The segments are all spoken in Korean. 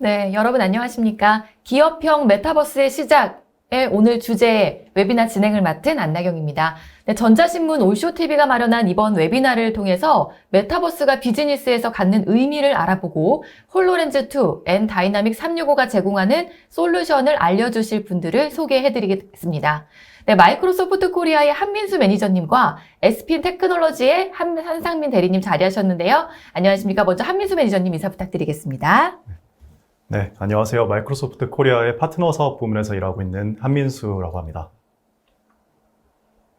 네, 여러분 안녕하십니까? 기업형 메타버스의 시작의 오늘 주제에 웨비나 진행을 맡은 안나경입니다. 네, 전자신문 올쇼TV가 마련한 이번 웨비나를 통해서 메타버스가 비즈니스에서 갖는 의미를 알아보고 홀로렌즈2 앤 다이나믹 365가 제공하는 솔루션을 알려주실 분들을 소개해드리겠습니다. 네, 마이크로소프트 코리아의 한민수 매니저님과 SPN 테크놀로지의 한상민 대리님 자리하셨는데요. 안녕하십니까? 먼저 한민수 매니저님 인사 부탁드리겠습니다. 네, 안녕하세요. 마이크로소프트 코리아의 파트너 사업 부문에서 일하고 있는 한민수라고 합니다.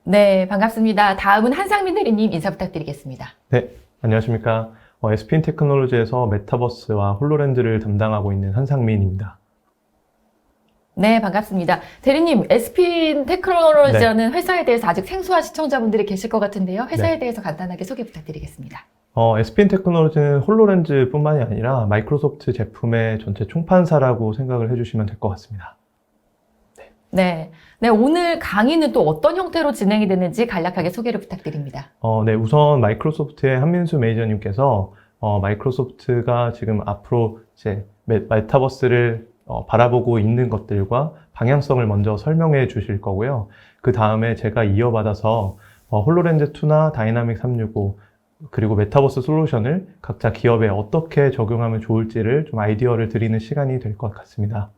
네, 반갑습니다. 다음은 한상민 대리님 인사 부탁드리겠습니다. 네, 안녕하십니까. SPN 테크놀로지에서 메타버스와 홀로렌즈를 담당하고 있는 한상민입니다. 네, 반갑습니다. 대리님, SPN 테크놀로지라는 회사에 대해서 아직 생소한 시청자분들이 계실 것 같은데요. 회사에 대해서 간단하게 소개 부탁드리겠습니다. SPN 테크놀로지는 홀로렌즈뿐만이 아니라 마이크로소프트 제품의 전체 총판사라고 생각을 해주시면 될 것 같습니다. 네, 오늘 강의는 또 어떤 형태로 진행이 되는지 간략하게 소개를 부탁드립니다. 네, 우선 마이크로소프트의 한민수 매니저님께서 마이크로소프트가 지금 앞으로 이제 메타버스를 바라보고 있는 것들과 방향성을 먼저 설명해 주실 거고요. 그 다음에 제가 이어받아서 홀로렌즈2나 다이나믹 365 그리고 메타버스 솔루션을 각자 기업에 어떻게 적용하면 좋을지를 좀 아이디어를 드리는 시간이 될 것 같습니다.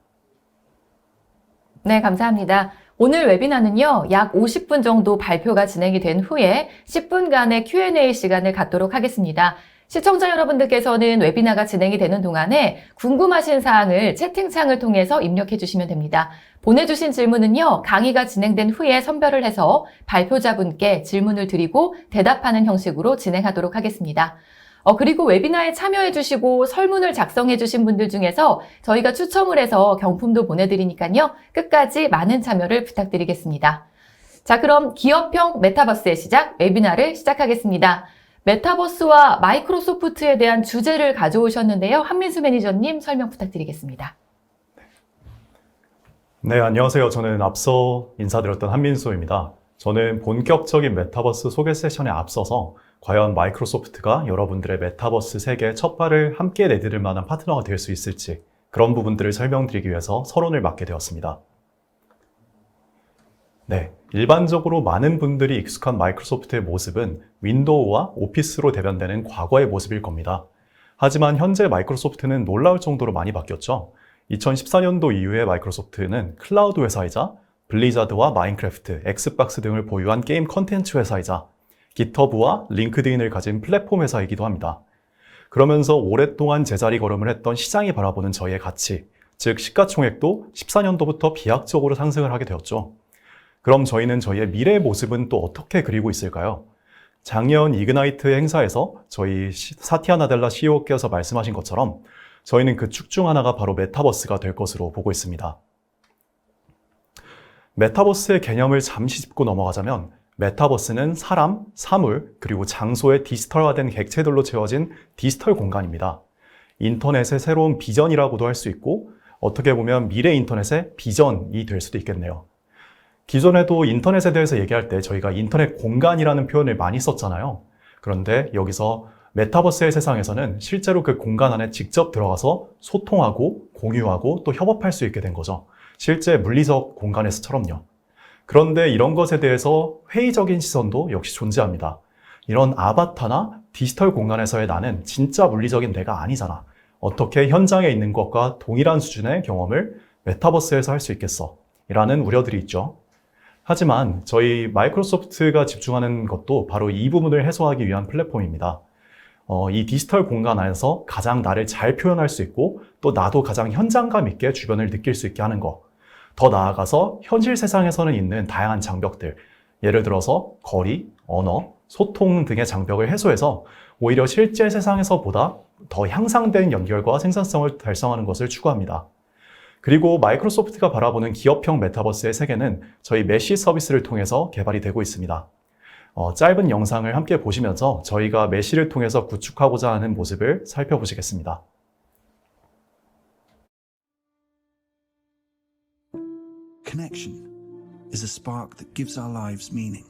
네, 감사합니다. 오늘 웨비나는요, 약 50분 정도 발표가 진행이 된 후에 10분간의 Q&A 시간을 갖도록 하겠습니다. 시청자 여러분들께서는 웨비나가 진행이 되는 동안에 궁금하신 사항을 채팅창을 통해서 입력해 주시면 됩니다. 보내주신 질문은요, 강의가 진행된 후에 선별을 해서 발표자분께 질문을 드리고 대답하는 형식으로 진행하도록 하겠습니다. 그리고 웨비나에 참여해 주시고 설문을 작성해 주신 분들 중에서 저희가 추첨을 해서 경품도 보내드리니까요, 끝까지 많은 참여를 부탁드리겠습니다. 자, 그럼 기업형 메타버스의 시작, 웨비나를 시작하겠습니다. 메타버스와 마이크로소프트에 대한 주제를 가져오셨는데요. 한민수 매니저님 설명 부탁드리겠습니다. 네, 안녕하세요. 저는 앞서 인사드렸던 한민수입니다. 저는 본격적인 메타버스 소개 세션에 앞서서 과연 마이크로소프트가 여러분들의 메타버스 세계에 첫 발을 함께 내디딜 만한 파트너가 될 수 있을지 그런 부분들을 설명드리기 위해서 서론을 맡게 되었습니다. 네, 일반적으로 많은 분들이 익숙한 마이크로소프트의 모습은 윈도우와 오피스로 대변되는 과거의 모습일 겁니다. 하지만 현재 마이크로소프트는 놀라울 정도로 많이 바뀌었죠. 2014년도 이후에 마이크로소프트는 클라우드 회사이자 블리자드와 마인크래프트, 엑스박스 등을 보유한 게임 컨텐츠 회사이자 깃허브와 링크드인을 가진 플랫폼 회사이기도 합니다. 그러면서 오랫동안 제자리 걸음을 했던 시장이 바라보는 저희의 가치, 즉 시가총액도 14년도부터 비약적으로 상승을 하게 되었죠. 그럼 저희는 저희의 미래의 모습은 또 어떻게 그리고 있을까요? 작년 이그나이트 행사에서 저희 사티아 나델라 CEO께서 말씀하신 것처럼 저희는 그 축 중 하나가 바로 메타버스가 될 것으로 보고 있습니다. 메타버스의 개념을 잠시 짚고 넘어가자면 메타버스는 사람, 사물, 그리고 장소의 디지털화된 객체들로 채워진 디지털 공간입니다. 인터넷의 새로운 비전이라고도 할 수 있고 어떻게 보면 미래 인터넷의 비전이 될 수도 있겠네요. 기존에도 인터넷에 대해서 얘기할 때 저희가 인터넷 공간이라는 표현을 많이 썼잖아요. 그런데 여기서 메타버스의 세상에서는 실제로 그 공간 안에 직접 들어가서 소통하고 공유하고 또 협업할 수 있게 된 거죠. 실제 물리적 공간에서처럼요. 그런데 이런 것에 대해서 회의적인 시선도 역시 존재합니다. 이런 아바타나 디지털 공간에서의 나는 진짜 물리적인 내가 아니잖아. 어떻게 현장에 있는 것과 동일한 수준의 경험을 메타버스에서 할 수 있겠어? 이라는 우려들이 있죠. 하지만 저희 마이크로소프트가 집중하는 것도 바로 이 부분을 해소하기 위한 플랫폼입니다. 이 디지털 공간 안에서 가장 나를 잘 표현할 수 있고 또 나도 가장 현장감 있게 주변을 느낄 수 있게 하는 것. 더 나아가서 현실 세상에서는 있는 다양한 장벽들, 예를 들어서 거리, 언어, 소통 등의 장벽을 해소해서 오히려 실제 세상에서보다 더 향상된 연결과 생산성을 달성하는 것을 추구합니다. 그리고 마이크로소프트가 바라보는 기업형 메타버스의 세계는 저희 메시 서비스를 통해서 개발이 되고 있습니다. 짧은 영상을 함께 보시면서 저희가 메시를 통해서 구축하고자 하는 모습을 살펴보시겠습니다. Connection is a spark that gives our lives meaning.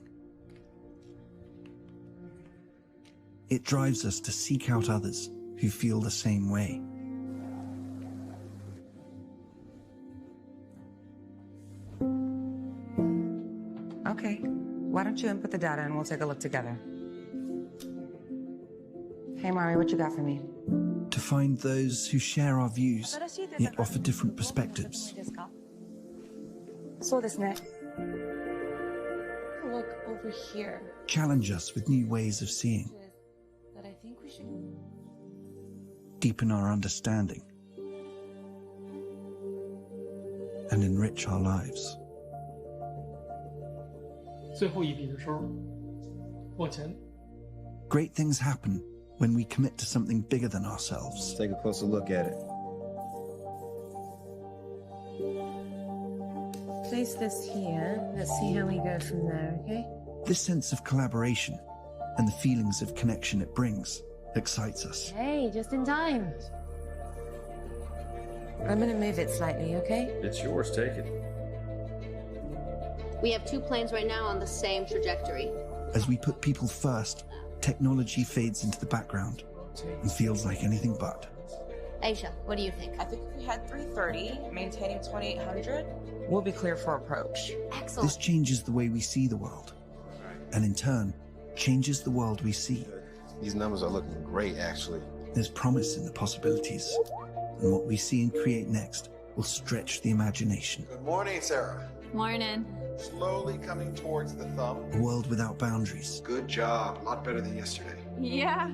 It drives us to seek out others who feel the same way. Okay. Why don't you input the data and we'll take a look together? Hey, Mari, what you got for me? To find those who share our views, yet offer different perspectives. So this net. Look over here. Challenge us with new ways of seeing. That I think we should. Deepen our understanding. And enrich our lives. 最后一笔的时候，往前 Great things happen when we commit to something bigger than ourselves. Let's take a closer look at it. Place this here. Let's see how we go from there, okay? This sense of collaboration and the feelings of connection it brings excites us. Hey, just in time. I'm gonna move it slightly, okay? It's yours, take it. We have two planes right now on the same trajectory. As we put people first, technology fades into the background and feels like anything but. Aisha, what do you think? I think if we had 330, maintaining 2800, we'll be clear for approach. This Excellent. changes the way we see the world, and in turn, changes the world we see. These numbers are looking great, actually. There's promise in the possibilities, and what we see and create next will stretch the imagination. Good morning, Sarah. Morning. Slowly coming towards the thumb. A world without boundaries, Good job. A lot better than yesterday. Yeah.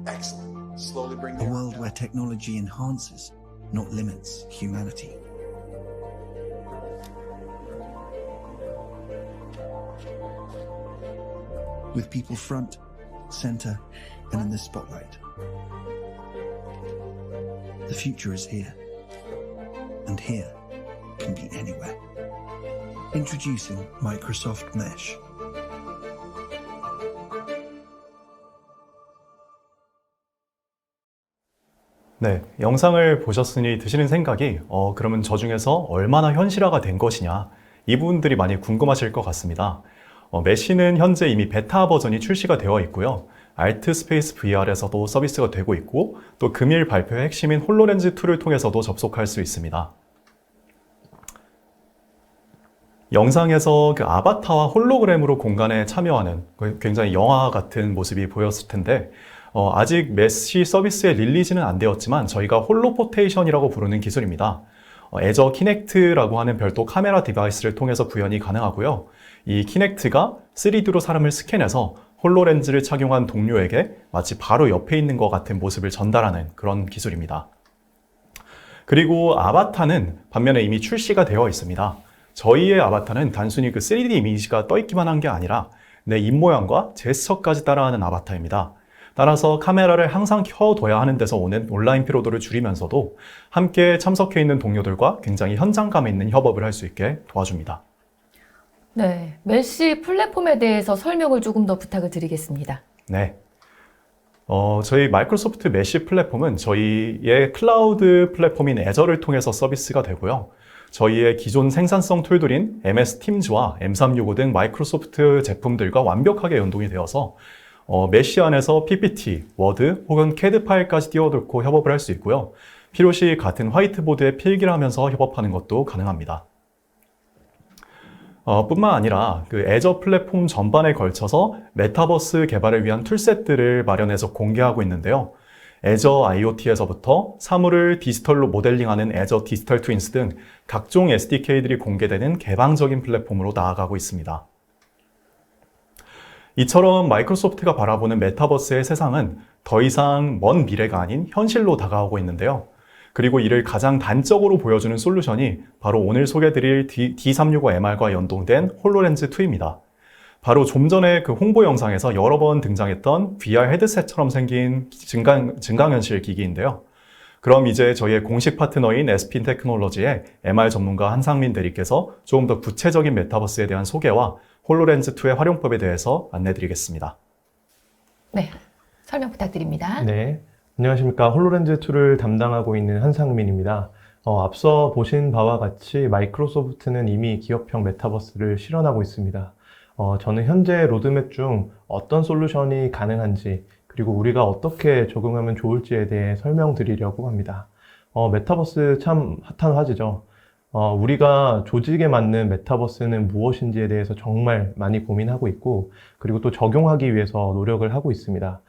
Excellent. Slowly bring a the arm world down. where technology enhances, not limits, humanity. With people front, center, and in the spotlight. The future is here. And here can be anywhere. Introducing Microsoft Mesh. 네, 영상을 보셨으니 드시는 생각이 그러면 저 중에서 얼마나 현실화가 된 것이냐 이 부분들이 많이 궁금하실 것 같습니다. 메시는 현재 이미 베타 버전이 출시가 되어 있고요. 알트스페이스 VR에서도 서비스가 되고 있고 또 금일 발표의 핵심인 홀로렌즈 2를 통해서도 접속할 수 있습니다. 영상에서 그 아바타와 홀로그램으로 공간에 참여하는 굉장히 영화 같은 모습이 보였을 텐데 아직 메시 서비스에 릴리즈는 안 되었지만 저희가 홀로포테이션이라고 부르는 기술입니다. 애저 키넥트라고 하는 별도 카메라 디바이스를 통해서 구현이 가능하고요. 이 키넥트가 3D로 사람을 스캔해서 홀로렌즈를 착용한 동료에게 마치 바로 옆에 있는 것 같은 모습을 전달하는 그런 기술입니다. 그리고 아바타는 반면에 이미 출시가 되어 있습니다. 저희의 아바타는 단순히 그 3D 이미지가 떠 있기만 한 게 아니라 내 입모양과 제스처까지 따라하는 아바타입니다. 따라서 카메라를 항상 켜둬야 하는 데서 오는 온라인 피로도를 줄이면서도 함께 참석해 있는 동료들과 굉장히 현장감 있는 협업을 할 수 있게 도와줍니다. 네, 메시 플랫폼에 대해서 설명을 조금 더 부탁을 드리겠습니다. 네. 저희 마이크로소프트 메시 플랫폼은 저희의 클라우드 플랫폼인 애저를 통해서 서비스가 되고요. 저희의 기존 생산성 툴들인 MS 팀즈와 M365 등 마이크로소프트 제품들과 완벽하게 연동이 되어서 메시 안에서 PPT, 워드 혹은 CAD 파일까지 띄워놓고 협업을 할 수 있고요. 필요시 같은 화이트보드에 필기를 하면서 협업하는 것도 가능합니다. 뿐만 아니라 그 애저 플랫폼 전반에 걸쳐서 메타버스 개발을 위한 툴셋들을 마련해서 공개하고 있는데요. 애저 IoT에서부터 사물을 디지털로 모델링하는 애저 디지털 트윈스 등 각종 SDK들이 공개되는 개방적인 플랫폼으로 나아가고 있습니다. 이처럼 마이크로소프트가 바라보는 메타버스의 세상은 더 이상 먼 미래가 아닌 현실로 다가오고 있는데요. 그리고 이를 가장 단적으로 보여주는 솔루션이 바로 오늘 소개드릴 D365MR과 연동된 홀로렌즈 2입니다. 바로 좀 전에 그 홍보 영상에서 여러 번 등장했던 VR 헤드셋처럼 생긴 증강현실 기기인데요. 그럼 이제 저희의 공식 파트너인 SP인 테크놀로지의 MR 전문가 한상민 대리께서 조금 더 구체적인 메타버스에 대한 소개와 홀로렌즈 2의 활용법에 대해서 안내드리겠습니다. 네, 설명 부탁드립니다. 네, 안녕하십니까. 홀로렌즈 2를 담당하고 있는 한상민입니다. 앞서 보신 바와 같이 마이크로소프트는 이미 기업형 메타버스를 실현하고 있습니다. 저는 현재 로드맵 중 어떤 솔루션이 가능한지 그리고 우리가 어떻게 적용하면 좋을지에 대해 설명드리려고 합니다. 메타버스 참 핫한 화제죠. 우리가 조직에 맞는 메타버스는 무엇인지에 대해서 정말 많이 고민하고 있고, 그리고 또 적용하기 위해서 노력을 하고 있습니다.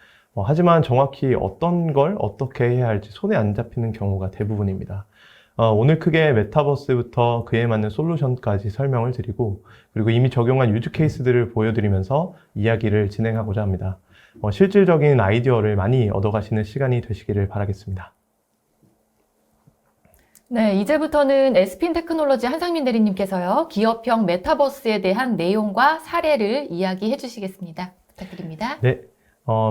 하지만 정확히 어떤 걸 어떻게 해야 할지 손에 안 잡히는 경우가 대부분입니다. 오늘 크게 메타버스부터 그에 맞는 솔루션까지 설명을 드리고, 그리고 이미 적용한 유즈 케이스들을 보여드리면서 이야기를 진행하고자 합니다. 실질적인 아이디어를 많이 얻어가시는 시간이 되시기를 바라겠습니다. 네, 이제부터는 에스핀 테크놀로지 한상민 대리님께서요, 기업형 메타버스에 대한 내용과 사례를 이야기해 주시겠습니다. 부탁드립니다. 네.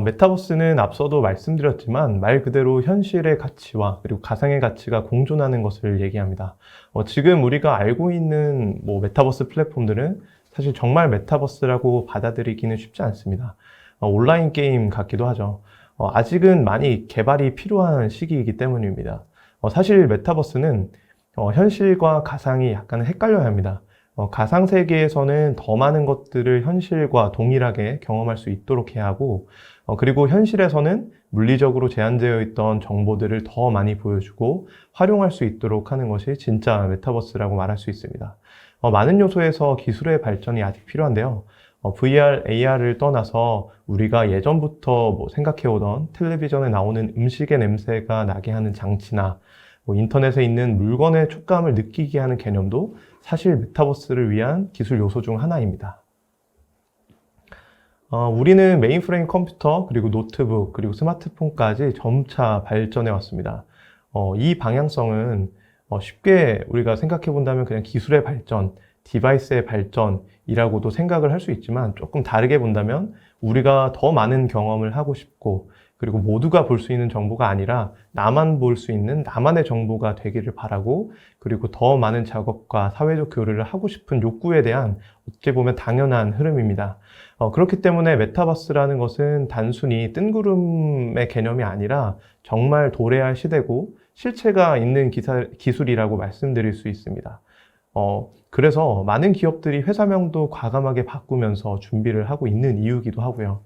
메타버스는 앞서도 말씀드렸지만 말 그대로 현실의 가치와 그리고 가상의 가치가 공존하는 것을 얘기합니다. 지금 우리가 알고 있는 메타버스 플랫폼들은 사실 정말 메타버스라고 받아들이기는 쉽지 않습니다. 온라인 게임 같기도 하죠. 아직은 많이 개발이 필요한 시기이기 때문입니다. 사실 메타버스는 현실과 가상이 약간 헷갈려야 합니다. 가상 세계에서는 더 많은 것들을 현실과 동일하게 경험할 수 있도록 해야 하고, 그리고 현실에서는 물리적으로 제한되어 있던 정보들을 더 많이 보여주고 활용할 수 있도록 하는 것이 진짜 메타버스라고 말할 수 있습니다. 많은 요소에서 기술의 발전이 아직 필요한데요. VR, AR을 떠나서 우리가 예전부터 생각해오던 텔레비전에 나오는 음식의 냄새가 나게 하는 장치나 인터넷에 있는 물건의 촉감을 느끼게 하는 개념도 사실 메타버스를 위한 기술 요소 중 하나입니다. 우리는 메인프레임 컴퓨터, 그리고 노트북, 그리고 스마트폰까지 점차 발전해 왔습니다. 이 방향성은 쉽게 우리가 생각해 본다면 그냥 기술의 발전, 디바이스의 발전이라고도 생각을 할 수 있지만, 조금 다르게 본다면 우리가 더 많은 경험을 하고 싶고, 그리고 모두가 볼 수 있는 정보가 아니라 나만 볼 수 있는 나만의 정보가 되기를 바라고, 그리고 더 많은 작업과 사회적 교류를 하고 싶은 욕구에 대한 어찌 보면 당연한 흐름입니다. 그렇기 때문에 메타버스라는 것은 단순히 뜬구름의 개념이 아니라 정말 도래할 시대고 실체가 있는 기술이라고 말씀드릴 수 있습니다. 그래서 많은 기업들이 회사명도 과감하게 바꾸면서 준비를 하고 있는 이유이기도 하고요.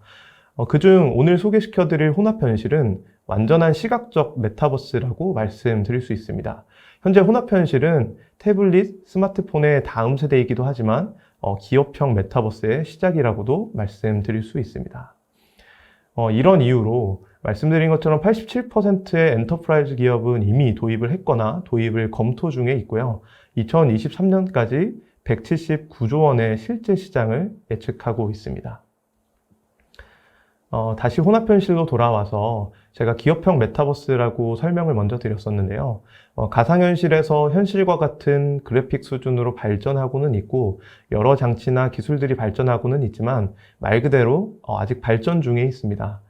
그중 오늘 소개시켜드릴 혼합현실은 완전한 시각적 메타버스라고 말씀드릴 수 있습니다. 현재 혼합현실은 태블릿, 스마트폰의 다음 세대이기도 하지만 기업형 메타버스의 시작이라고도 말씀드릴 수 있습니다. 이런 이유로 말씀드린 것처럼 87%의 엔터프라이즈 기업은 이미 도입을 했거나 도입을 검토 중에 있고요. 2023년까지 179조 원의 실제 시장을 예측하고 있습니다. 다시 혼합현실로 돌아와서 제가 기업형 메타버스라고 설명을 먼저 드렸었는데요. 가상현실에서 현실과 같은 그래픽 수준으로 발전하고는 있고 여러 장치나 기술들이 발전하고는 있지만 말 그대로 아직 발전 중에 있습니다.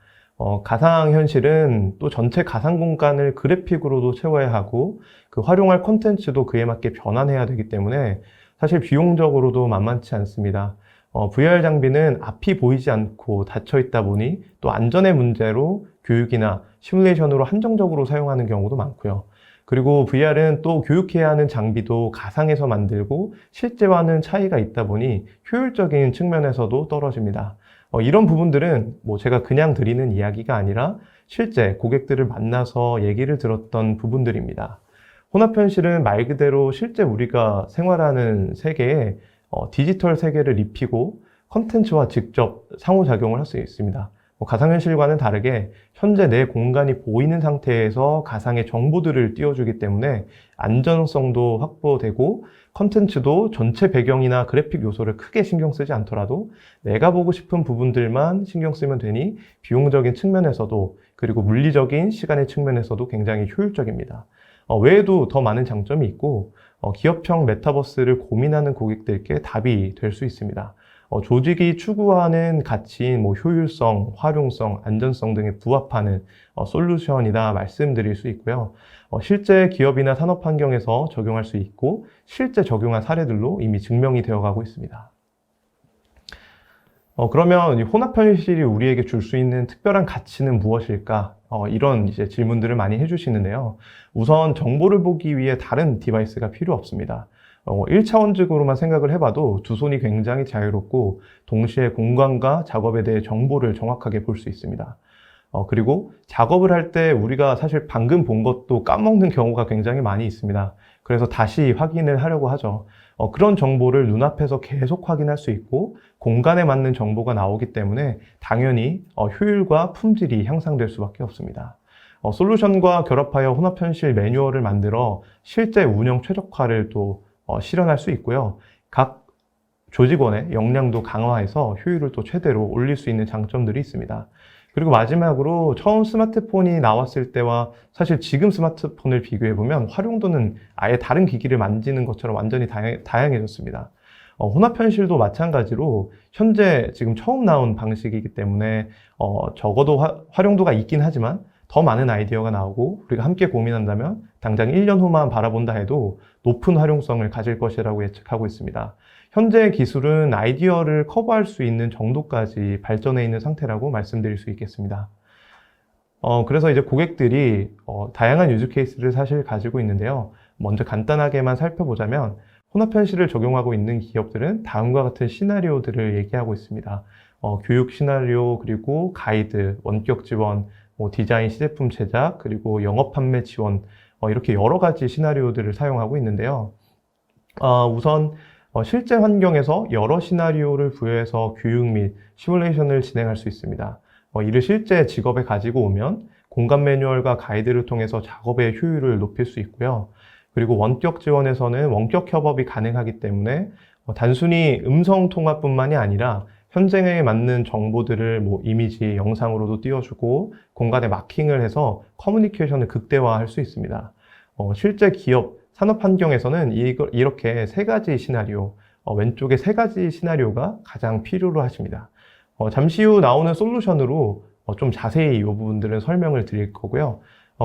가상현실은 또 전체 가상 공간을 그래픽으로도 채워야 하고 그 활용할 콘텐츠도 그에 맞게 변환해야 되기 때문에 사실 비용적으로도 만만치 않습니다. VR 장비는 앞이 보이지 않고 닫혀 있다 보니 또 안전의 문제로 교육이나 시뮬레이션으로 한정적으로 사용하는 경우도 많고요. 그리고 VR은 또 교육해야 하는 장비도 가상에서 만들고 실제와는 차이가 있다 보니 효율적인 측면에서도 떨어집니다. 이런 부분들은 제가 그냥 드리는 이야기가 아니라 실제 고객들을 만나서 얘기를 들었던 부분들입니다. 혼합현실은 말 그대로 실제 우리가 생활하는 세계에 디지털 세계를 입히고 컨텐츠와 직접 상호작용을 할 수 있습니다. 가상현실과는 다르게 현재 내 공간이 보이는 상태에서 가상의 정보들을 띄워주기 때문에 안전성도 확보되고 컨텐츠도 전체 배경이나 그래픽 요소를 크게 신경 쓰지 않더라도 내가 보고 싶은 부분들만 신경 쓰면 되니 비용적인 측면에서도 그리고 물리적인 시간의 측면에서도 굉장히 효율적입니다. 외에도 더 많은 장점이 있고 기업형 메타버스를 고민하는 고객들께 답이 될 수 있습니다. 조직이 추구하는 가치인 효율성, 활용성, 안전성 등에 부합하는 솔루션이다 말씀드릴 수 있고요. 실제 기업이나 산업 환경에서 적용할 수 있고 실제 적용한 사례들로 이미 증명이 되어가고 있습니다. 그러면 이 혼합현실이 우리에게 줄 수 있는 특별한 가치는 무엇일까? 이런 질문들을 많이 해주시는데요. 우선 정보를 보기 위해 다른 디바이스가 필요 없습니다. 1차원적으로만 생각을 해봐도 두 손이 굉장히 자유롭고 동시에 공간과 작업에 대해 정보를 정확하게 볼 수 있습니다. 그리고 작업을 할 때 우리가 사실 방금 본 것도 까먹는 경우가 굉장히 많이 있습니다. 그래서 다시 확인을 하려고 하죠. 그런 정보를 눈앞에서 계속 확인할 수 있고 공간에 맞는 정보가 나오기 때문에 당연히 효율과 품질이 향상될 수밖에 없습니다. 솔루션과 결합하여 혼합현실 매뉴얼을 만들어 실제 운영 최적화를 또 실현할 수 있고요. 각 조직원의 역량도 강화해서 효율을 또 최대로 올릴 수 있는 장점들이 있습니다. 그리고 마지막으로 처음 스마트폰이 나왔을 때와 사실 지금 스마트폰을 비교해보면 활용도는 아예 다른 기기를 만지는 것처럼 완전히 다양해졌습니다. 혼합현실도 마찬가지로 현재 지금 처음 나온 방식이기 때문에 적어도 활용도가 있긴 하지만 더 많은 아이디어가 나오고 우리가 함께 고민한다면 당장 1년 후만 바라본다 해도 높은 활용성을 가질 것이라고 예측하고 있습니다. 현재 기술은 아이디어를 커버할 수 있는 정도까지 발전해 있는 상태라고 말씀드릴 수 있겠습니다. 그래서 이제 고객들이 다양한 유즈 케이스를 사실 가지고 있는데요. 먼저 간단하게만 살펴보자면 혼합현실을 적용하고 있는 기업들은 다음과 같은 시나리오들을 얘기하고 있습니다. 교육 시나리오, 그리고 가이드, 원격 지원, 디자인, 시제품 제작, 그리고 영업 판매 지원, 이렇게 여러 가지 시나리오들을 사용하고 있는데요. 우선 실제 환경에서 여러 시나리오를 부여해서 교육 및 시뮬레이션을 진행할 수 있습니다. 이를 실제 직업에 가지고 오면 공간 매뉴얼과 가이드를 통해서 작업의 효율을 높일 수 있고요. 그리고 원격 지원에서는 원격 협업이 가능하기 때문에 단순히 음성 통화뿐만이 아니라 현장에 맞는 정보들을 이미지, 영상으로도 띄워주고 공간에 마킹을 해서 커뮤니케이션을 극대화할 수 있습니다. 실제 기업 산업 환경에서는 이렇게 세 가지 시나리오, 왼쪽에 세 가지 시나리오가 가장 필요로 하십니다. 잠시 후 나오는 솔루션으로 좀 자세히 이 부분들은 설명을 드릴 거고요.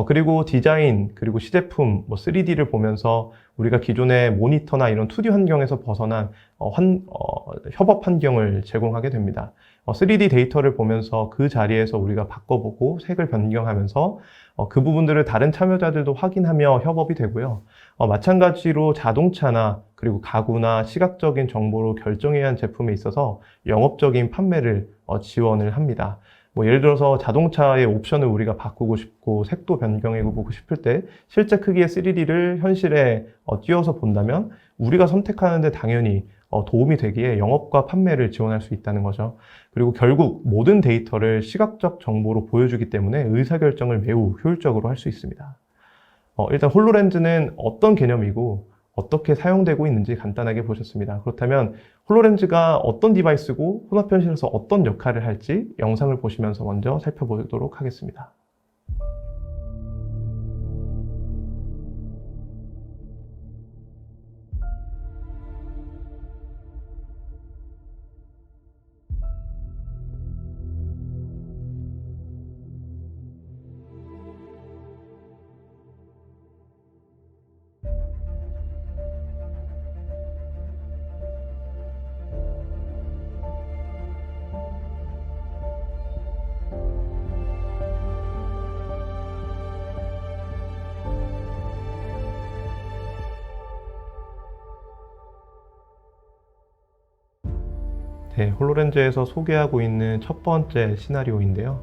그리고 디자인, 그리고 시제품, 3D를 보면서 우리가 기존의 모니터나 이런 2D 환경에서 벗어난 협업 환경을 제공하게 됩니다. 3D 데이터를 보면서 그 자리에서 우리가 바꿔보고 색을 변경하면서 그 부분들을 다른 참여자들도 확인하며 협업이 되고요. 마찬가지로 자동차나 그리고 가구나 시각적인 정보로 결정해야 한 제품에 있어서 영업적인 판매를 지원을 합니다. 예를 들어서 자동차의 옵션을 우리가 바꾸고 싶고 색도 변경해보고 싶을 때 실제 크기의 3D를 현실에 띄워서 본다면 우리가 선택하는데 당연히 도움이 되기에 영업과 판매를 지원할 수 있다는 거죠. 그리고 결국 모든 데이터를 시각적 정보로 보여주기 때문에 의사결정을 매우 효율적으로 할 수 있습니다. 일단 홀로렌즈는 어떤 개념이고 어떻게 사용되고 있는지 간단하게 보셨습니다. 그렇다면 홀로렌즈가 어떤 디바이스고 혼합현실에서 어떤 역할을 할지 영상을 보시면서 먼저 살펴보도록 하겠습니다. 네, 홀로렌즈에서 소개하고 있는 첫 번째 시나리오인데요.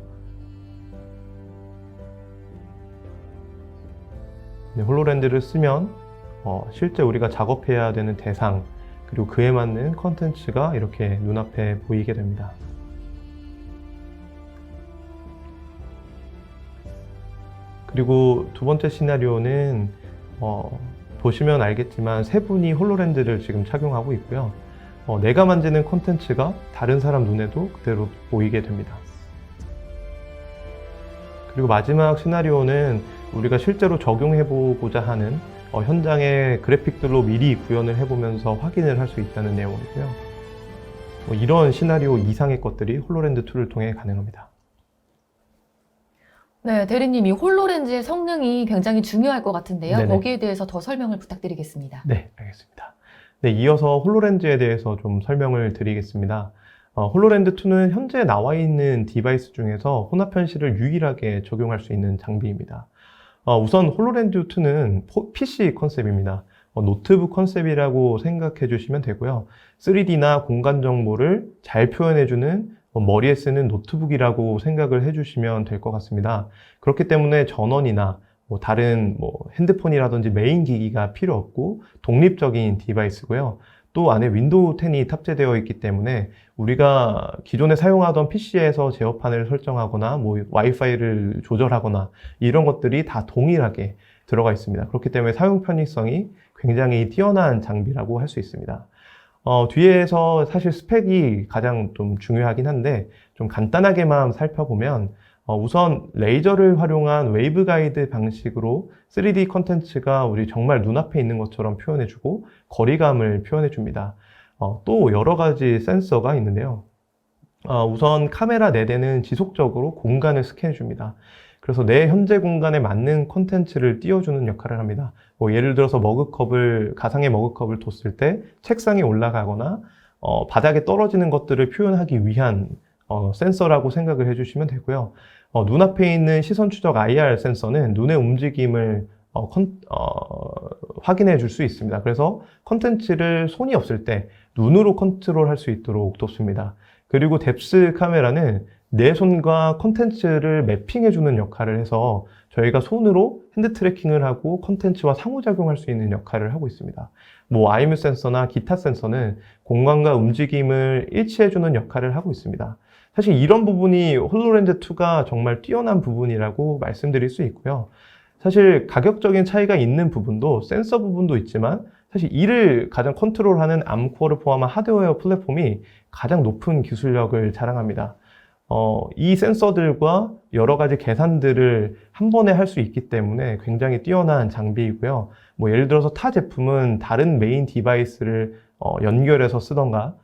네, 홀로렌즈를 쓰면 실제 우리가 작업해야 되는 대상, 그리고 그에 맞는 컨텐츠가 이렇게 눈앞에 보이게 됩니다. 그리고 두 번째 시나리오는 보시면 알겠지만 세 분이 홀로렌즈를 지금 착용하고 있고요. 내가 만지는 콘텐츠가 다른 사람 눈에도 그대로 보이게 됩니다. 그리고 마지막 시나리오는 우리가 실제로 적용해보고자 하는 현장의 그래픽들로 미리 구현을 해보면서 확인을 할 수 있다는 내용이고요. 이런 시나리오 이상의 것들이 홀로렌즈 2를 통해 가능합니다. 네, 대리님, 이 홀로렌즈의 성능이 굉장히 중요할 것 같은데요. 네네. 거기에 대해서 더 설명을 부탁드리겠습니다. 네, 알겠습니다. 네, 이어서 홀로렌즈에 대해서 좀 설명을 드리겠습니다. 홀로렌즈 2는 현재 나와 있는 디바이스 중에서 혼합현실을 유일하게 적용할 수 있는 장비입니다. 우선 홀로렌즈 2는 PC 컨셉입니다. 노트북 컨셉이라고 생각해 주시면 되고요. 3D나 공간 정보를 잘 표현해주는 머리에 쓰는 노트북이라고 생각을 해주시면 될 것 같습니다. 그렇기 때문에 전원이나 뭐 다른 뭐 핸드폰이라든지 메인 기기가 필요 없고 독립적인 디바이스고요. 또 안에 윈도우 10이 탑재되어 있기 때문에 우리가 기존에 사용하던 PC에서 제어판을 설정하거나 뭐 와이파이를 조절하거나 이런 것들이 다 동일하게 들어가 있습니다. 그렇기 때문에 사용 편의성이 굉장히 뛰어난 장비라고 할 수 있습니다. 뒤에서 사실 스펙이 가장 좀 중요하긴 한데 좀 간단하게만 살펴보면 우선 레이저를 활용한 웨이브 가이드 방식으로 3D 컨텐츠가 우리 정말 눈앞에 있는 것처럼 표현해주고 거리감을 표현해줍니다. 또 여러 가지 센서가 있는데요. 우선 카메라 4대는 지속적으로 공간을 스캔해줍니다. 그래서 내 현재 공간에 맞는 콘텐츠를 띄워주는 역할을 합니다. 뭐 예를 들어서 가상의 머그컵을 뒀을 때 책상에 올라가거나 바닥에 떨어지는 것들을 표현하기 위한 센서라고 생각을 해주시면 되고요. 눈앞에 있는 시선 추적 IR 센서는 눈의 움직임을 확인해 줄 수 있습니다. 그래서 컨텐츠를 손이 없을 때 눈으로 컨트롤할 수 있도록 돕습니다. 그리고 뎁스 카메라는 내 손과 컨텐츠를 매핑해주는 역할을 해서 저희가 손으로 핸드 트래킹을 하고 컨텐츠와 상호작용할 수 있는 역할을 하고 있습니다. 뭐 IMU 센서나 기타 센서는 공간과 움직임을 일치해주는 역할을 하고 있습니다. 사실 이런 부분이 홀로렌즈 2가 정말 뛰어난 부분이라고 말씀드릴 수 있고요. 사실 가격적인 차이가 있는 부분도 센서 부분도 있지만 사실 이를 가장 컨트롤하는 암코어를 포함한 하드웨어 플랫폼이 가장 높은 기술력을 자랑합니다. 이 센서들과 여러 가지 계산들을 한 번에 할 수 있기 때문에 굉장히 뛰어난 장비이고요. 뭐 예를 들어서 타 제품은 다른 메인 디바이스를 연결해서 쓰던가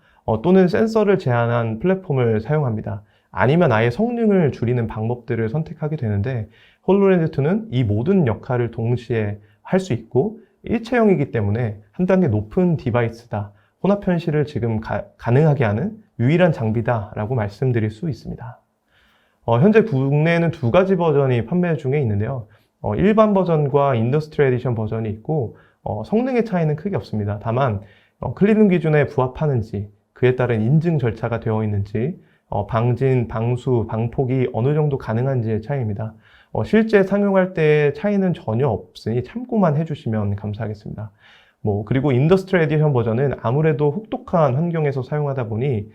또는 센서를 제한한 플랫폼을 사용합니다. 아니면 아예 성능을 줄이는 방법들을 선택하게 되는데 홀로렌즈 2는 이 모든 역할을 동시에 할 수 있고 일체형이기 때문에 한 단계 높은 디바이스다. 혼합 현실을 지금 가능하게 하는 유일한 장비다라고 말씀드릴 수 있습니다. 현재 국내에는 2가지 버전이 판매 중에 있는데요. 일반 버전과 인더스트리 에디션 버전이 있고 성능의 차이는 크게 없습니다. 다만 클리는 기준에 부합하는지 그에 따른 인증 절차가 되어 있는지 방진, 방수, 방폭이 어느 정도 가능한지의 차이입니다. 실제 상용할 때의 차이는 전혀 없으니 참고만 해주시면 감사하겠습니다. 그리고 인더스트리 에디션 버전은 아무래도 혹독한 환경에서 사용하다 보니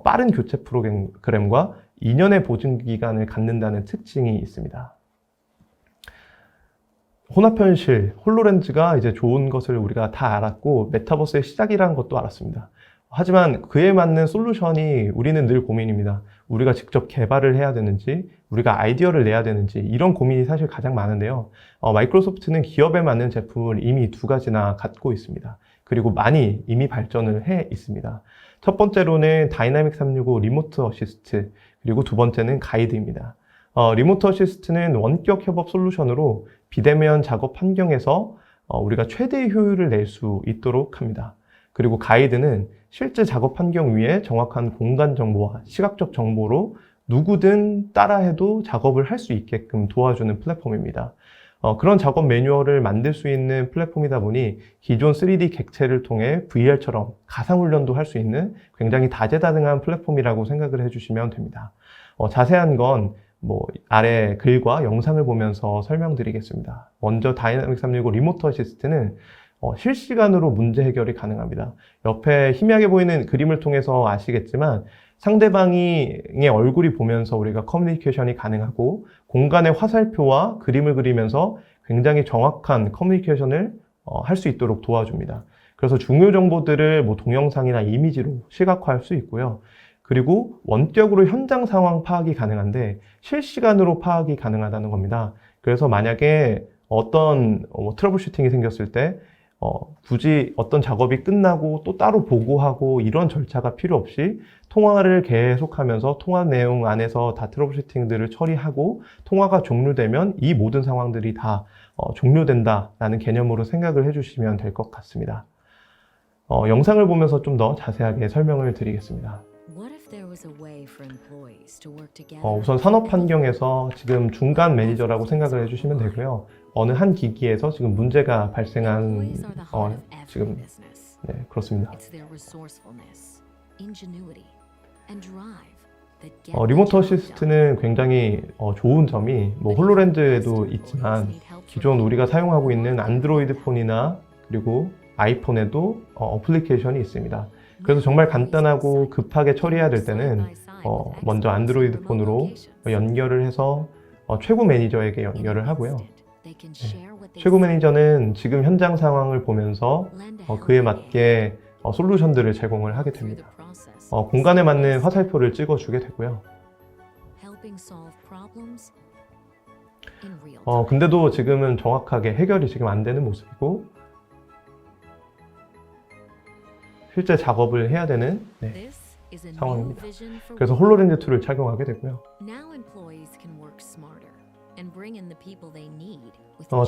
빠른 교체 프로그램과 2년의 보증 기간을 갖는다는 특징이 있습니다. 혼합현실, 홀로렌즈가 이제 좋은 것을 우리가 다 알았고 메타버스의 시작이라는 것도 알았습니다. 하지만 그에 맞는 솔루션이 우리는 늘 고민입니다. 우리가 직접 개발을 해야 되는지, 우리가 아이디어를 내야 되는지 이런 고민이 사실 가장 많은데요. 마이크로소프트는 기업에 맞는 제품을 이미 2가지나 갖고 있습니다. 그리고 많이 이미 발전을 해 있습니다. 첫 번째로는 다이나믹 365 리모트 어시스트, 그리고 두 번째는 가이드입니다. 리모트 어시스트는 원격 협업 솔루션으로 비대면 작업 환경에서 우리가 최대의 효율을 낼 수 있도록 합니다. 그리고 가이드는 실제 작업 환경 위에 정확한 공간 정보와 시각적 정보로 누구든 따라해도 작업을 할 수 있게끔 도와주는 플랫폼입니다. 그런 작업 매뉴얼을 만들 수 있는 플랫폼이다 보니 기존 3D 객체를 통해 VR처럼 가상훈련도 할 수 있는 굉장히 다재다능한 플랫폼이라고 생각을 해주시면 됩니다. 자세한 건 아래 글과 영상을 보면서 설명드리겠습니다. 먼저 다이나믹 365 리모트 어시스트는 실시간으로 문제 해결이 가능합니다. 옆에 희미하게 보이는 그림을 통해서 아시겠지만 상대방의 얼굴이 보면서 우리가 커뮤니케이션이 가능하고 공간의 화살표와 그림을 그리면서 굉장히 정확한 커뮤니케이션을 할 수 있도록 도와줍니다. 그래서 중요 정보들을 동영상이나 이미지로 시각화할 수 있고요. 그리고 원격으로 현장 상황 파악이 가능한데 실시간으로 파악이 가능하다는 겁니다. 그래서 만약에 어떤 트러블 슈팅이 생겼을 때 굳이 어떤 작업이 끝나고 또 따로 보고하고 이런 절차가 필요 없이 통화를 계속하면서 통화 내용 안에서 다 트러블 슈팅들을 처리하고 통화가 종료되면 이 모든 상황들이 다 종료된다라는 개념으로 생각을 해주시면 될 것 같습니다. 영상을 보면서 좀 더 자세하게 설명을 드리겠습니다. 우선 산업 환경에서 지금 중간 매니저라고 생각을 해주시면 되고요. 어느 한 기기에서 지금 문제가 발생한 지금 그렇습니다. 리모트 어시스트는 굉장히 좋은 점이 뭐 홀로렌즈에도 있지만 기존 우리가 사용하고 있는 안드로이드 폰이나 그리고 아이폰에도 어플리케이션이 있습니다. 그래서 정말 간단하고 급하게 처리해야 될 때는 먼저 안드로이드 폰으로 연결을 해서 최고 매니저에게 연결을 하고요. 최고 매니저는 지금 현장 상황을 보면서 그에 맞게 솔루션들을 제공을 하게 됩니다. 공간에 맞는 화살표를 찍어주게 되고요. 근데도 지금은 정확하게 해결이 지금 안 되는 모습이고 실제 작업을 해야 되는 상황입니다. 그래서 홀로렌즈 2를 착용하게 되고요.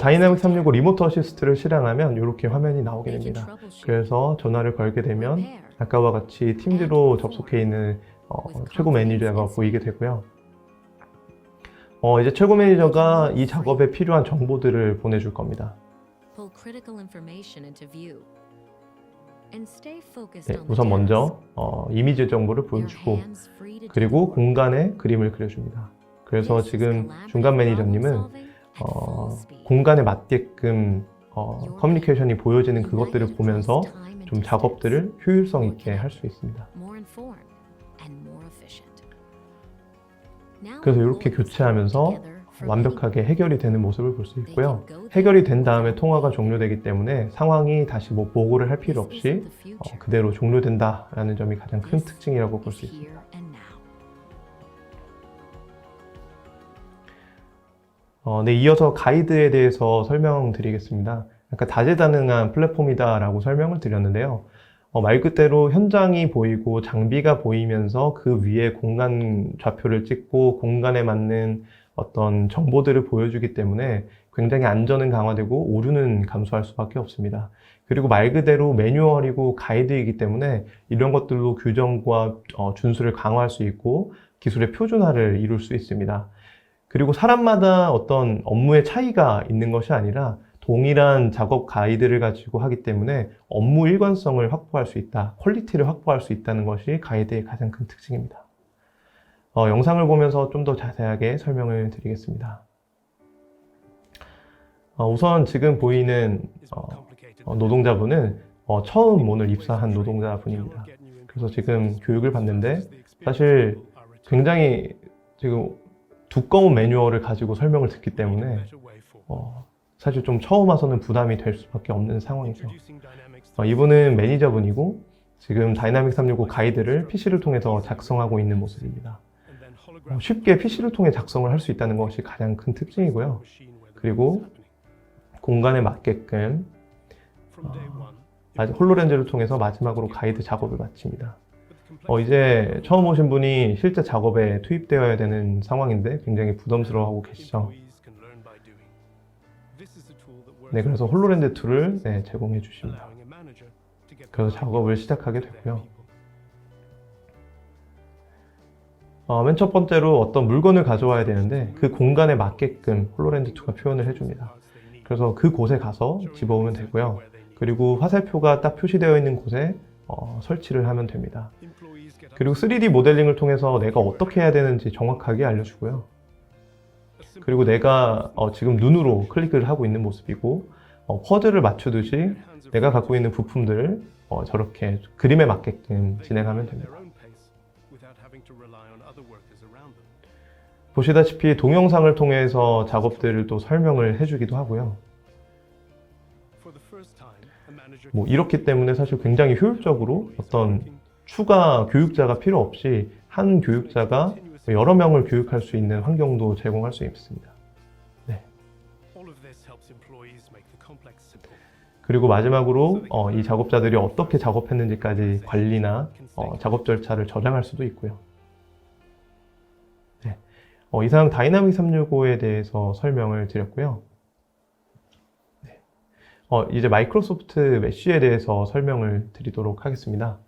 다이나믹 365 리모트 어시스트를 실행하면 이렇게 화면이 나오게 됩니다. 그래서 전화를 걸게 되면 아까와 같이 팀즈로 접속해 있는 최고 매니저가 보이게 되고요. 이제 최고 매니저가 이 작업에 필요한 정보들을 보내줄 겁니다. 우선 먼저 이미지 정보를 보여주고 그리고 공간에 그림을 그려줍니다. 그래서 지금 중간 매니저님은 공간에 맞게끔 커뮤니케이션이 보여지는 그것들을 보면서 좀 작업들을 효율성 있게 할 수 있습니다. 그래서 이렇게 교체하면서 완벽하게 해결이 되는 모습을 볼 수 있고요. 해결이 된 다음에 통화가 종료되기 때문에 상황이 다시 뭐 보고를 할 필요 없이 그대로 종료된다라는 점이 가장 큰 특징이라고 볼 수 있습니다. 이어서 가이드에 대해서 설명드리겠습니다. 약간 다재다능한 플랫폼이다라고 설명을 드렸는데요. 말 그대로 현장이 보이고 장비가 보이면서 그 위에 공간 좌표를 찍고 공간에 맞는 어떤 정보들을 보여주기 때문에 굉장히 안전은 강화되고 오류는 감소할 수밖에 없습니다. 그리고 말 그대로 매뉴얼이고 가이드이기 때문에 이런 것들로 규정과 준수를 강화할 수 있고 기술의 표준화를 이룰 수 있습니다. 그리고 사람마다 어떤 업무의 차이가 있는 것이 아니라 동일한 작업 가이드를 가지고 하기 때문에 업무 일관성을 확보할 수 있다, 퀄리티를 확보할 수 있다는 것이 가이드의 가장 큰 특징입니다. 영상을 보면서 좀 더 자세하게 설명을 드리겠습니다. 우선 지금 보이는 노동자분은 처음 오늘 입사한 노동자분입니다. 그래서 지금 교육을 받는데 사실 굉장히 지금 두꺼운 매뉴얼을 가지고 설명을 듣기 때문에 사실 좀 처음 와서는 부담이 될 수밖에 없는 상황이죠. 이분은 매니저분이고 지금 다이나믹 365 가이드를 PC를 통해서 작성하고 있는 모습입니다. 쉽게 PC를 통해 작성을 할 수 있다는 것이 가장 큰 특징이고요. 그리고 공간에 맞게끔 홀로렌즈를 통해서 마지막으로 가이드 작업을 마칩니다. 이제 처음 오신 분이 실제 작업에 투입되어야 되는 상황인데 굉장히 부담스러워하고 계시죠. 그래서 홀로렌즈 2를 제공해 주십니다. 그래서 작업을 시작하게 되고요. 맨 첫 번째로 어떤 물건을 가져와야 되는데 그 공간에 맞게끔 홀로렌즈 2가 표현을 해줍니다. 그래서 그 곳에 가서 집어오면 되고요. 그리고 화살표가 딱 표시되어 있는 곳에 설치를 하면 됩니다. 그리고 3D 모델링을 통해서 내가 어떻게 해야 되는지 정확하게 알려주고요. 그리고 내가 지금 눈으로 클릭을 하고 있는 모습이고 퍼즐을 맞추듯이 내가 갖고 있는 부품들을 저렇게 그림에 맞게끔 진행하면 됩니다. 보시다시피 동영상을 통해서 작업들을 또 설명을 해주기도 하고요. 이렇기 때문에 사실 굉장히 효율적으로 어떤 추가 교육자가 필요 없이 한 교육자가 여러 명을 교육할 수 있는 환경도 제공할 수 있습니다. 그리고 마지막으로 이 작업자들이 어떻게 작업했는지까지 관리나 작업 절차를 저장할 수도 있고요. 이상 다이나믹 365에 대해서 설명을 드렸고요. 이제 마이크로소프트 메쉬에 대해서 설명을 드리도록 하겠습니다.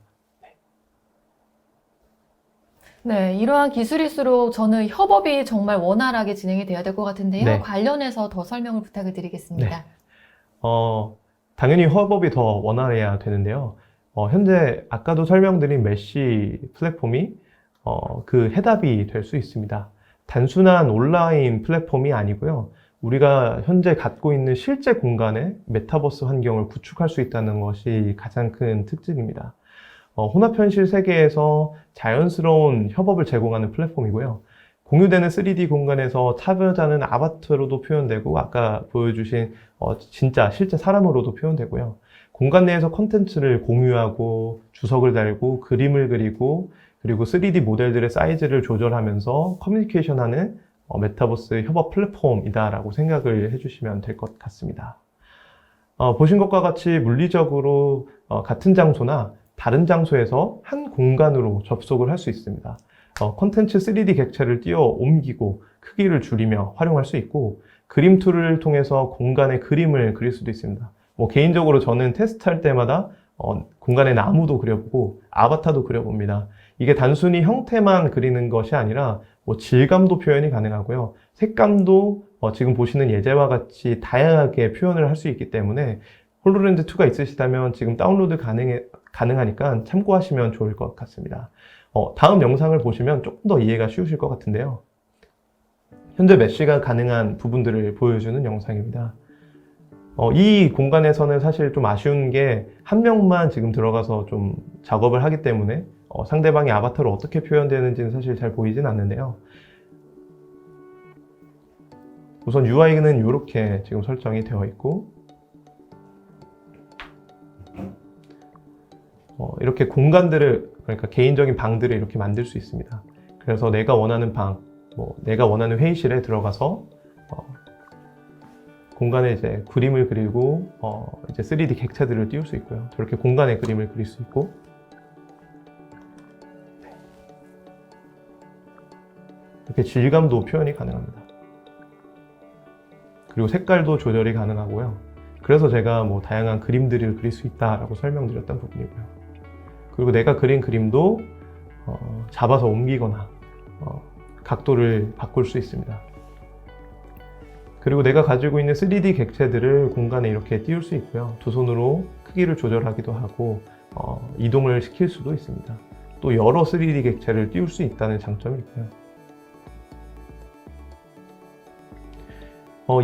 네, 이러한 기술일수록 저는 협업이 정말 원활하게 진행이 돼야 될 것 같은데요. 네. 관련해서 더 설명을 부탁을 드리겠습니다. 당연히 협업이 더 원활해야 되는데요. 현재 아까도 설명드린 메쉬 플랫폼이 그 해답이 될 수 있습니다. 단순한 온라인 플랫폼이 아니고요. 우리가 현재 갖고 있는 실제 공간에 메타버스 환경을 구축할 수 있다는 것이 가장 큰 특징입니다. 혼합현실 세계에서 자연스러운 협업을 제공하는 플랫폼이고요. 공유되는 3D 공간에서 참여자는 아바타로도 표현되고 아까 보여주신 진짜 실제 사람으로도 표현되고요. 공간 내에서 컨텐츠를 공유하고 주석을 달고 그림을 그리고 그리고 3D 모델들의 사이즈를 조절하면서 커뮤니케이션하는 메타버스 협업 플랫폼이다라고 생각을 해주시면 될 것 같습니다. 보신 것과 같이 물리적으로 같은 장소나 다른 장소에서 한 공간으로 접속을 할 수 있습니다. 콘텐츠 3D 객체를 띄워 옮기고 크기를 줄이며 활용할 수 있고 그림 툴을 통해서 공간에 그림을 그릴 수도 있습니다. 개인적으로 저는 테스트할 때마다 공간에 나무도 그려보고 아바타도 그려봅니다. 이게 단순히 형태만 그리는 것이 아니라 질감도 표현이 가능하고요. 색감도 지금 보시는 예제와 같이 다양하게 표현을 할 수 있기 때문에 홀로렌즈 2가 있으시다면 지금 다운로드 가능하니까 참고하시면 좋을 것 같습니다. 다음 영상을 보시면 조금 더 이해가 쉬우실 것 같은데요. 현재 메쉬가 가능한 부분들을 보여주는 영상입니다. 이 공간에서는 사실 좀 아쉬운 게 한 명만 지금 들어가서 좀 작업을 하기 때문에 상대방의 아바타로 어떻게 표현되는지는 사실 잘 보이진 않는데요. 우선 UI는 이렇게 지금 설정이 되어 있고 이렇게 공간들을 그러니까 개인적인 방들을 이렇게 만들 수 있습니다. 그래서 내가 원하는 방, 내가 원하는 회의실에 들어가서 공간에 이제 그림을 그리고 이제 3D 객체들을 띄울 수 있고요. 저렇게 공간에 그림을 그릴 수 있고 이렇게 질감도 표현이 가능합니다. 그리고 색깔도 조절이 가능하고요. 그래서 제가 다양한 그림들을 그릴 수 있다라고 설명드렸던 부분이고요. 그리고 내가 그린 그림도 잡아서 옮기거나 각도를 바꿀 수 있습니다. 그리고 내가 가지고 있는 3D 객체들을 공간에 이렇게 띄울 수 있고요. 두 손으로 크기를 조절하기도 하고 이동을 시킬 수도 있습니다. 또 여러 3D 객체를 띄울 수 있다는 장점이 있고요.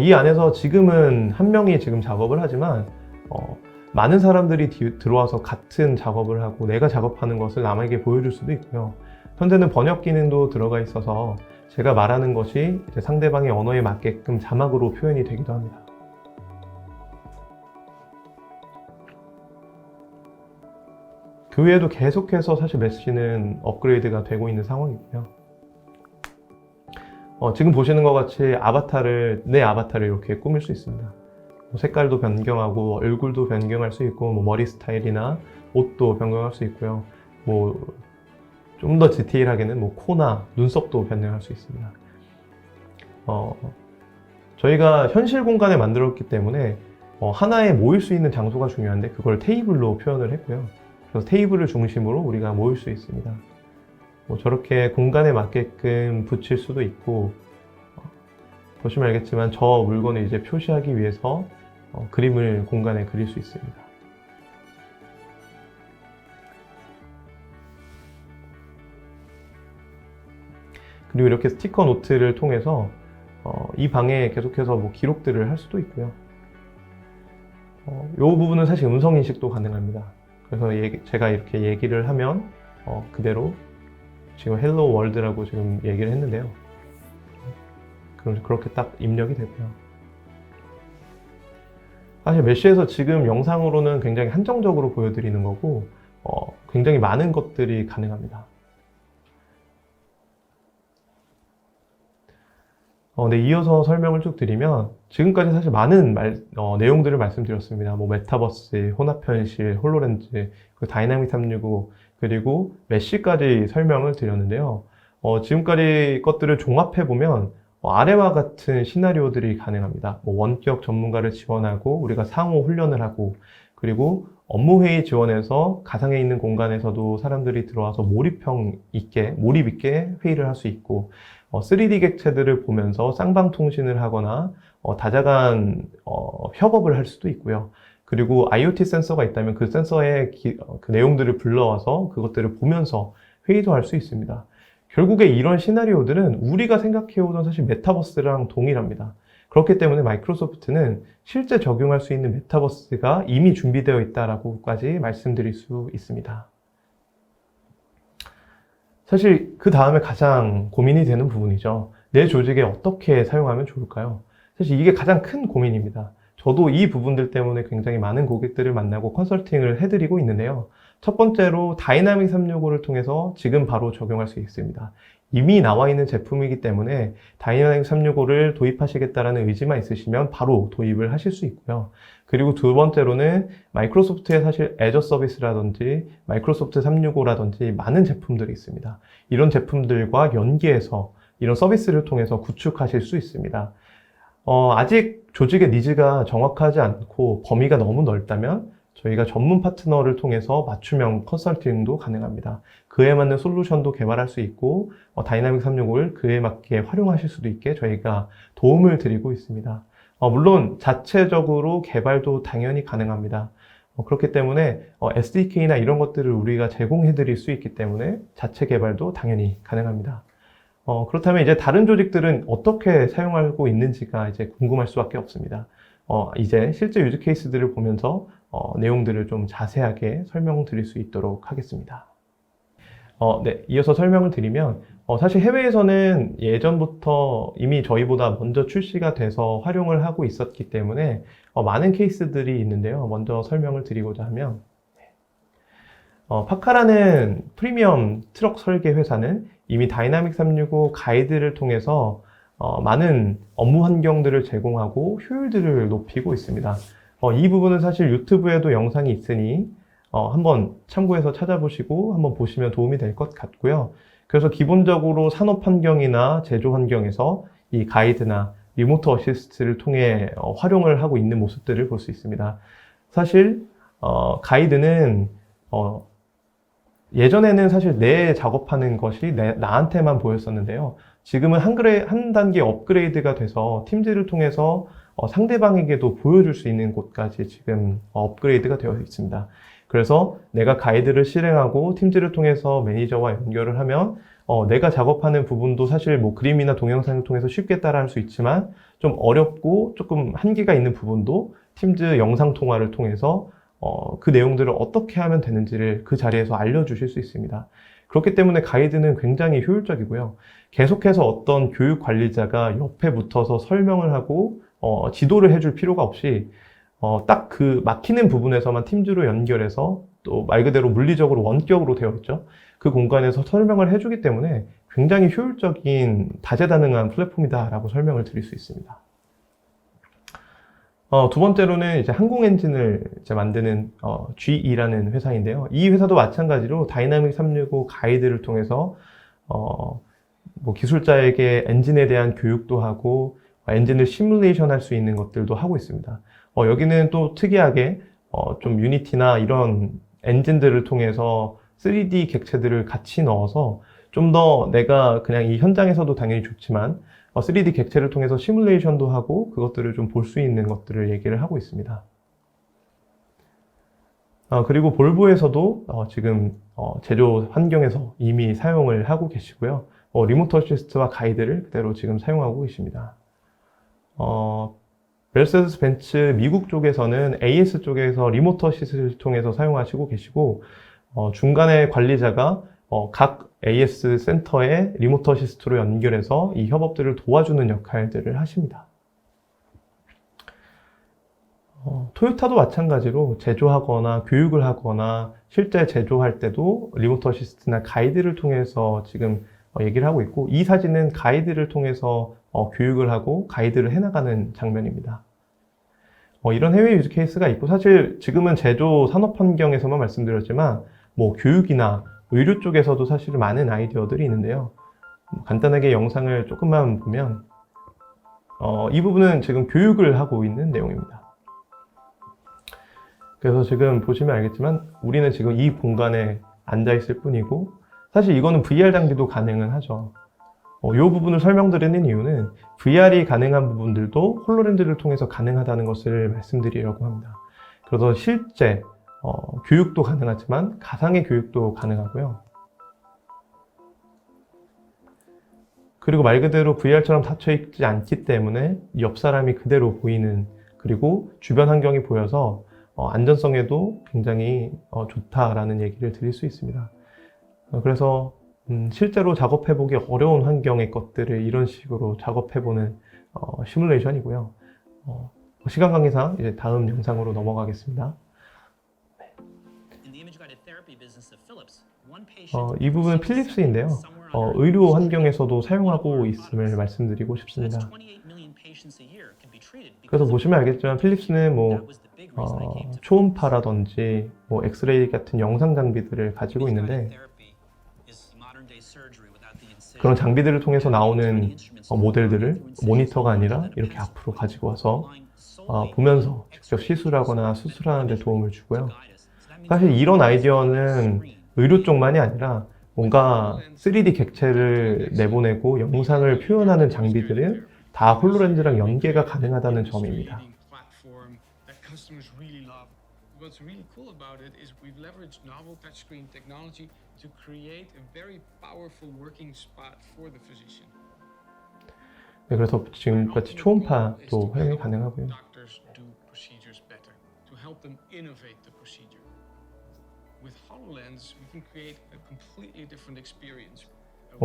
이 안에서 지금은 한 명이 지금 작업을 하지만 많은 사람들이 들어와서 같은 작업을 하고 내가 작업하는 것을 남에게 보여줄 수도 있고요. 현재는 번역 기능도 들어가 있어서 제가 말하는 것이 이제 상대방의 언어에 맞게끔 자막으로 표현이 되기도 합니다. 그 외에도 계속해서 사실 메쉬는 업그레이드가 되고 있는 상황이고요. 지금 보시는 것 같이 내 아바타를 이렇게 꾸밀 수 있습니다. 색깔도 변경하고 얼굴도 변경할 수 있고 머리 스타일이나 옷도 변경할 수 있고요. 좀 더 디테일하게는 코나 눈썹도 변경할 수 있습니다. 저희가 현실 공간에 만들었기 때문에 하나에 모일 수 있는 장소가 중요한데 그걸 테이블로 표현을 했고요. 그래서 테이블을 중심으로 우리가 모일 수 있습니다. 저렇게 공간에 맞게끔 붙일 수도 있고 보시면 알겠지만 저 물건을 이제 표시하기 위해서 그림을 공간에 그릴 수 있습니다. 그리고 이렇게 스티커 노트를 통해서 이 방에 계속해서 기록들을 할 수도 있고요. 이 부분은 사실 음성 인식도 가능합니다. 그래서 제가 이렇게 얘기를 하면 그대로 지금 헬로 월드라고 지금 얘기를 했는데요. 그럼 그렇게 딱 입력이 되고요. 사실 메쉬에서 지금 영상으로는 굉장히 한정적으로 보여드리는 거고 굉장히 많은 것들이 가능합니다. 네, 이어서 설명을 쭉 드리면 지금까지 사실 많은 내용들을 말씀드렸습니다. 메타버스, 혼합현실, 홀로렌즈, 다이나믹 365 그리고 메쉬까지 설명을 드렸는데요. 지금까지 것들을 종합해보면 아래와 같은 시나리오들이 가능합니다. 원격 전문가를 지원하고 우리가 상호 훈련을 하고 그리고 업무회의 지원해서 가상에 있는 공간에서도 사람들이 들어와서 몰입 있게 회의를 할 수 있고 3D 객체들을 보면서 쌍방통신을 하거나 다자간 협업을 할 수도 있고요. 그리고 IoT 센서가 있다면 그 센서의 그 내용들을 불러와서 그것들을 보면서 회의도 할 수 있습니다. 결국에 이런 시나리오들은 우리가 생각해오던 사실 메타버스랑 동일합니다. 그렇기 때문에 마이크로소프트는 실제 적용할 수 있는 메타버스가 이미 준비되어 있다라고까지 말씀드릴 수 있습니다. 사실 그 다음에 가장 고민이 되는 부분이죠. 내 조직에 어떻게 사용하면 좋을까요? 사실 이게 가장 큰 고민입니다. 저도 이 부분들 때문에 굉장히 많은 고객들을 만나고 컨설팅을 해드리고 있는데요. 첫 번째로 다이나믹 365를 통해서 지금 바로 적용할 수 있습니다. 이미 나와 있는 제품이기 때문에 다이나믹 365를 도입하시겠다는 의지만 있으시면 바로 도입을 하실 수 있고요. 그리고 두 번째로는 마이크로소프트의 사실 애저 서비스라든지 마이크로소프트 365라든지 많은 제품들이 있습니다. 이런 제품들과 연계해서 이런 서비스를 통해서 구축하실 수 있습니다. 아직 조직의 니즈가 정확하지 않고 범위가 너무 넓다면 저희가 전문 파트너를 통해서 맞춤형 컨설팅도 가능합니다. 그에 맞는 솔루션도 개발할 수 있고 다이나믹 365를 그에 맞게 활용하실 수도 있게 저희가 도움을 드리고 있습니다. 물론 자체적으로 개발도 당연히 가능합니다. 그렇기 때문에 SDK나 이런 것들을 우리가 제공해 드릴 수 있기 때문에 자체 개발도 당연히 가능합니다. 그렇다면 이제 다른 조직들은 어떻게 사용하고 있는지가 이제 궁금할 수밖에 없습니다. 이제 실제 유즈 케이스들을 보면서 내용들을 좀 자세하게 설명드릴 수 있도록 하겠습니다. 네, 이어서 설명을 드리면 사실 해외에서는 예전부터 이미 저희보다 먼저 출시가 돼서 활용을 하고 있었기 때문에 많은 케이스들이 있는데요. 먼저 설명을 드리고자 하면 파카라는 프리미엄 트럭 설계 회사는 이미 다이나믹 365 가이드를 통해서 많은 업무 환경들을 제공하고 효율들을 높이고 있습니다. 이 부분은 사실 유튜브에도 영상이 있으니 한번 참고해서 찾아보시고 한번 보시면 도움이 될 것 같고요. 그래서 기본적으로 산업 환경이나 제조 환경에서 이 가이드나 리모트 어시스트를 통해 활용을 하고 있는 모습들을 볼 수 있습니다. 사실 가이드는 예전에는 사실 내 작업하는 것이 나한테만 보였었는데요. 지금은 한 단계 업그레이드가 돼서 팀즈를 통해서 상대방에게도 보여줄 수 있는 곳까지 지금 업그레이드가 되어 있습니다. 그래서 내가 가이드를 실행하고 팀즈를 통해서 매니저와 연결을 하면 내가 작업하는 부분도 사실 뭐 그림이나 동영상을 통해서 쉽게 따라할 수 있지만 좀 어렵고 조금 한계가 있는 부분도 팀즈 영상 통화를 통해서 그 내용들을 어떻게 하면 되는지를 그 자리에서 알려주실 수 있습니다. 그렇기 때문에 가이드는 굉장히 효율적이고요. 계속해서 어떤 교육 관리자가 옆에 붙어서 설명을 하고 지도를 해줄 필요가 없이 딱 그 막히는 부분에서만 팀즈로 연결해서 또 말 그대로 물리적으로 원격으로 되어 있죠. 그 공간에서 설명을 해주기 때문에 굉장히 효율적인 다재다능한 플랫폼이다라고 설명을 드릴 수 있습니다. 두 번째로는 이제 항공 엔진을 이제 만드는 GE라는 회사인데요. 이 회사도 마찬가지로 다이나믹 365 가이드를 통해서 뭐 기술자에게 엔진에 대한 교육도 하고 엔진을 시뮬레이션 할 수 있는 것들도 하고 있습니다. 여기는 또 특이하게 좀 유니티나 이런 엔진들을 통해서 3D 객체들을 같이 넣어서 좀 더 내가 그냥 이 현장에서도 당연히 좋지만 3D 객체를 통해서 시뮬레이션도 하고 그것들을 좀 볼 수 있는 것들을 얘기를 하고 있습니다. 그리고 볼보에서도 지금 제조 환경에서 이미 사용을 하고 계시고요. 리모트 어시스트와 가이드를 그대로 지금 사용하고 계십니다. 메르세데스 벤츠 미국 쪽에서는 AS 쪽에서 리모트 어시스트를 통해서 사용하시고 계시고 중간에 관리자가 각 AS 센터에 리모트 어시스트로 연결해서 이 협업들을 도와주는 역할들을 하십니다. 토요타도 마찬가지로 제조하거나 교육을 하거나 실제 제조할 때도 리모트 어시스트나 가이드를 통해서 지금 얘기를 하고 있고 이 사진은 가이드를 통해서 교육을 하고 가이드를 해나가는 장면입니다. 이런 해외 유즈 케이스가 있고 사실 지금은 제조 산업 환경에서만 말씀드렸지만 뭐 교육이나 의료 쪽에서도 사실 많은 아이디어들이 있는데요. 간단하게 영상을 조금만 보면 이 부분은 지금 교육을 하고 있는 내용입니다. 그래서 지금 보시면 알겠지만 우리는 지금 이 공간에 앉아 있을 뿐이고 사실 이거는 VR 장비도 가능은 하죠. 이 부분을 설명드리는 이유는 VR이 가능한 부분들도 홀로렌즈를 통해서 가능하다는 것을 말씀드리려고 합니다. 그래서 실제 교육도 가능하지만 가상의 교육도 가능하고요. 그리고 말 그대로 VR처럼 닫혀 있지 않기 때문에 옆 사람이 그대로 보이는, 그리고 주변 환경이 보여서 안전성에도 굉장히 좋다라는 얘기를 드릴 수 있습니다. 그래서 실제로 작업해보기 어려운 환경의 것들을 이런 식으로 작업해보는 시뮬레이션이고요. 시간 관계상 이제 다음 영상으로 넘어가겠습니다. 이 부분은 필립스인데요. 의료 환경에서도 사용하고 있음을 말씀드리고 싶습니다. 그래서 보시면 알겠지만 필립스는 뭐 초음파라든지 뭐 엑스레이 같은 영상 장비들을 가지고 있는데, 그런 장비들을 통해서 나오는 모델들을 모니터가 아니라 이렇게 앞으로 가지고 와서 보면서 직접 시술하거나 수술하는 데 도움을 주고요. 사실 이런 아이디어는 의료 쪽만이 아니라 뭔가 3D 객체를 내보내고 영상을 표현하는 장비들은 다 홀로렌즈랑 연계가 가능하다는 점입니다. What's really cool about it is we've leveraged novel touchscreen technology to create a very powerful working spot for the physician. 네, 그래서 지금같이 초음파도 활용이 가능하고요. Doctors do procedures better to help them innovate the procedure. With HoloLens, we can create a completely different experience.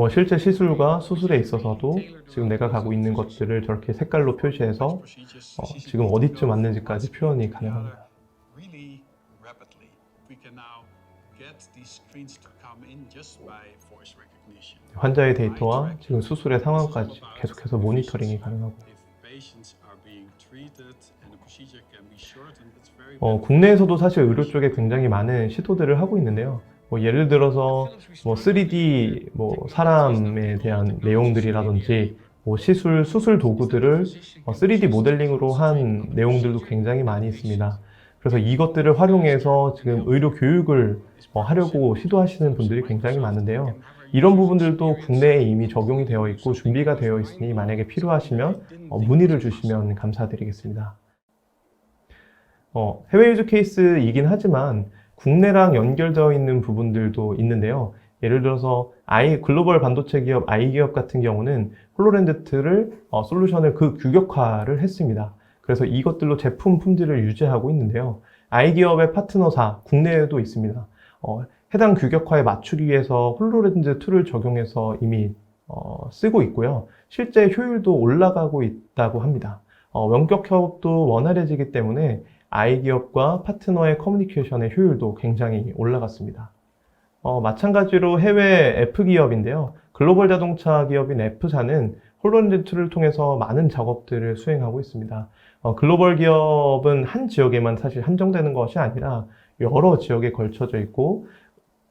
실제 시술과 수술에 있어서도 지금 내가 가고 있는 것들을 저렇게 색깔로 표시해서 지금 어디쯤 왔는지까지 표현이 가능합니다. Really rapidly. We can now get these screens to come in just by voice recognition. 환자의 데이터와 지금 수술의 상황까지 계속해서 모니터링이 가능하고, Patients are being treated and the procedure can be shortened. It's very 국내에서도 사실 의료 쪽에 굉장히 많은 시도들을 하고 있는데요. 예를 들어서 3D 사람에 대한 내용들이라든지 수술 도구들을 3D 모델링으로 한 내용들도 굉장히 많이 있습니다. 그래서 이것들을 활용해서 지금 의료 교육을 하려고 시도하시는 분들이 굉장히 많은데요. 이런 부분들도 국내에 이미 적용이 되어 있고 준비가 되어 있으니 만약에 필요하시면 문의를 주시면 감사드리겠습니다. 해외 유즈 케이스이긴 하지만 국내랑 연결되어 있는 부분들도 있는데요. 예를 들어서 글로벌 반도체 기업 아이기업 같은 경우는 홀로렌즈 솔루션을 규격화를 했습니다. 그래서 이것들로 제품 품질을 유지하고 있는데요. 아이기업의 파트너사 국내에도 있습니다. 해당 규격화에 맞추기 위해서 홀로렌즈 2를 적용해서 이미 쓰고 있고요. 실제 효율도 올라가고 있다고 합니다. 원격 협업도 원활해지기 때문에 아이기업과 파트너의 커뮤니케이션의 효율도 굉장히 올라갔습니다. 마찬가지로 해외 F기업인데요. 글로벌 자동차 기업인 F사는 홀로렌즈 2를 통해서 많은 작업들을 수행하고 있습니다. 글로벌 기업은 한 지역에만 사실 한정되는 것이 아니라 여러 지역에 걸쳐져 있고,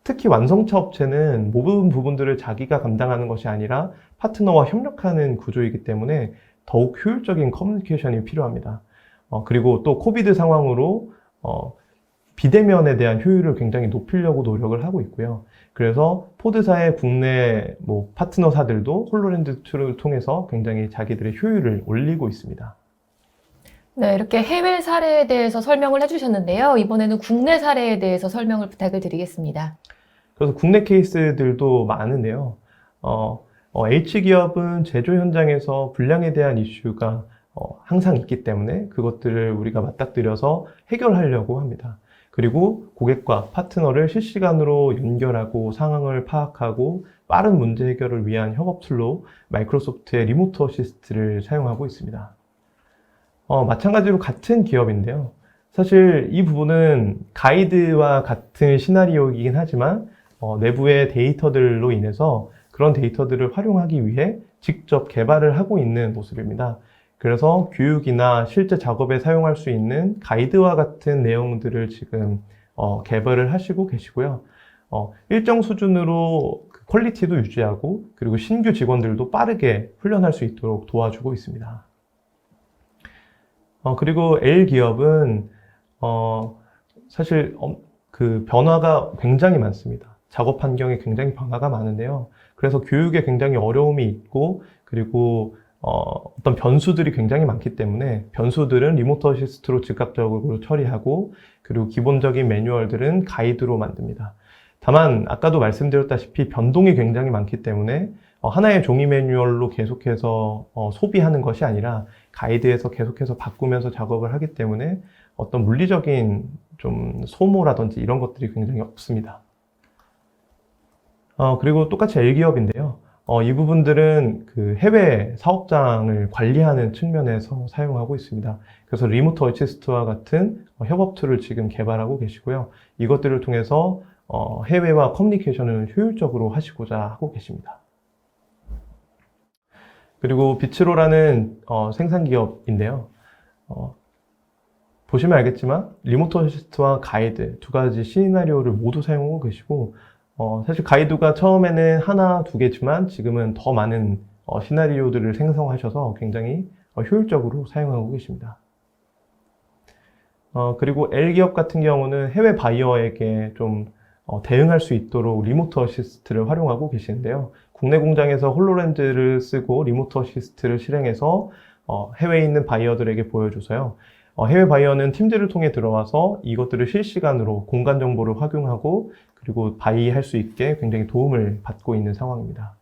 특히 완성차 업체는 모든 부분들을 자기가 감당하는 것이 아니라 파트너와 협력하는 구조이기 때문에 더욱 효율적인 커뮤니케이션이 필요합니다. 그리고 또 코비드 상황으로 비대면에 대한 효율을 굉장히 높이려고 노력을 하고 있고요. 그래서 포드사의 국내 파트너사들도 홀로렌즈 2를 통해서 굉장히 자기들의 효율을 올리고 있습니다. 네, 이렇게 해외 사례에 대해서 설명을 해주셨는데요. 이번에는 국내 사례에 대해서 설명을 부탁을 드리겠습니다. 그래서 국내 케이스들도 많은데요. H기업은 제조 현장에서 불량에 대한 이슈가 항상 있기 때문에 그것들을 우리가 맞닥뜨려서 해결하려고 합니다. 그리고 고객과 파트너를 실시간으로 연결하고 상황을 파악하고 빠른 문제 해결을 위한 협업 툴로 마이크로소프트의 리모트 어시스트를 사용하고 있습니다. 마찬가지로 같은 기업인데요. 사실 이 부분은 가이드와 같은 시나리오이긴 하지만 내부의 데이터들로 인해서 그런 데이터들을 활용하기 위해 직접 개발을 하고 있는 모습입니다. 그래서 교육이나 실제 작업에 사용할 수 있는 가이드와 같은 내용들을 지금 개발을 하시고 계시고요. 일정 수준으로 퀄리티도 유지하고 그리고 신규 직원들도 빠르게 훈련할 수 있도록 도와주고 있습니다. 그리고 L기업은 사실 그 변화가 굉장히 많습니다. 작업 환경에 굉장히 변화가 많은데요. 그래서 교육에 굉장히 어려움이 있고 그리고 어떤 변수들이 굉장히 많기 때문에 변수들은 리모트 어시스트로 즉각적으로 처리하고 그리고 기본적인 매뉴얼들은 가이드로 만듭니다. 다만 아까도 말씀드렸다시피 변동이 굉장히 많기 때문에 하나의 종이 매뉴얼로 계속해서 소비하는 것이 아니라 가이드에서 계속해서 바꾸면서 작업을 하기 때문에 어떤 물리적인 좀 소모라든지 이런 것들이 굉장히 없습니다. 그리고 똑같이 L기업인데요. 이 부분들은 그 해외 사업장을 관리하는 측면에서 사용하고 있습니다. 그래서 리모트 어시스트와 같은 협업 툴을 지금 개발하고 계시고요. 이것들을 통해서 해외와 커뮤니케이션을 효율적으로 하시고자 하고 계십니다. 그리고 비츠로라는 생산 기업인데요. 보시면 알겠지만 리모트 어시스트와 가이드 두 가지 시나리오를 모두 사용하고 계시고 사실 가이드가 처음에는 하나, 두 개지만 지금은 더 많은 시나리오들을 생성하셔서 굉장히 효율적으로 사용하고 계십니다. 그리고 L기업 같은 경우는 해외 바이어에게 좀 대응할 수 있도록 리모트 어시스트를 활용하고 계시는데요. 국내 공장에서 홀로렌즈를 쓰고 리모트 어시스트를 실행해서 해외에 있는 바이어들에게 보여줘서요. 해외 바이어는 팀들을 통해 들어와서 이것들을 실시간으로 공간 정보를 확인하고 그리고 바이할 수 있게 굉장히 도움을 받고 있는 상황입니다.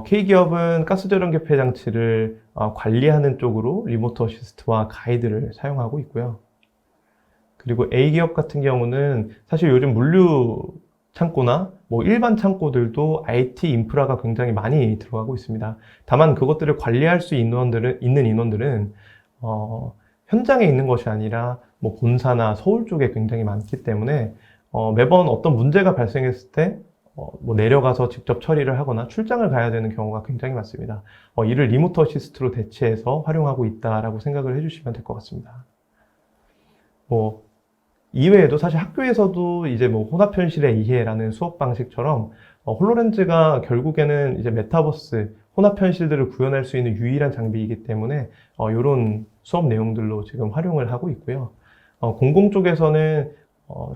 K기업은 가스저장 개폐 장치를 관리하는 쪽으로 리모트 어시스트와 가이드를 사용하고 있고요. 그리고 A기업 같은 경우는 사실 요즘 물류 창고나 뭐 일반 창고들도 IT 인프라가 굉장히 많이 들어가고 있습니다. 다만 그것들을 관리할 수 있는 인원들은 현장에 있는 것이 아니라 뭐 본사나 서울 쪽에 굉장히 많기 때문에 매번 어떤 문제가 발생했을 때 뭐 내려가서 직접 처리를 하거나 출장을 가야 되는 경우가 굉장히 많습니다. 이를 리모트 어시스트로 대체해서 활용하고 있다라고 생각을 해주시면 될 것 같습니다. 뭐 이외에도 사실 학교에서도 이제 뭐 혼합 현실의 이해라는 수업 방식처럼 홀로렌즈가 결국에는 이제 메타버스 혼합 현실들을 구현할 수 있는 유일한 장비이기 때문에 이런 수업 내용들로 지금 활용을 하고 있고요. 공공 쪽에서는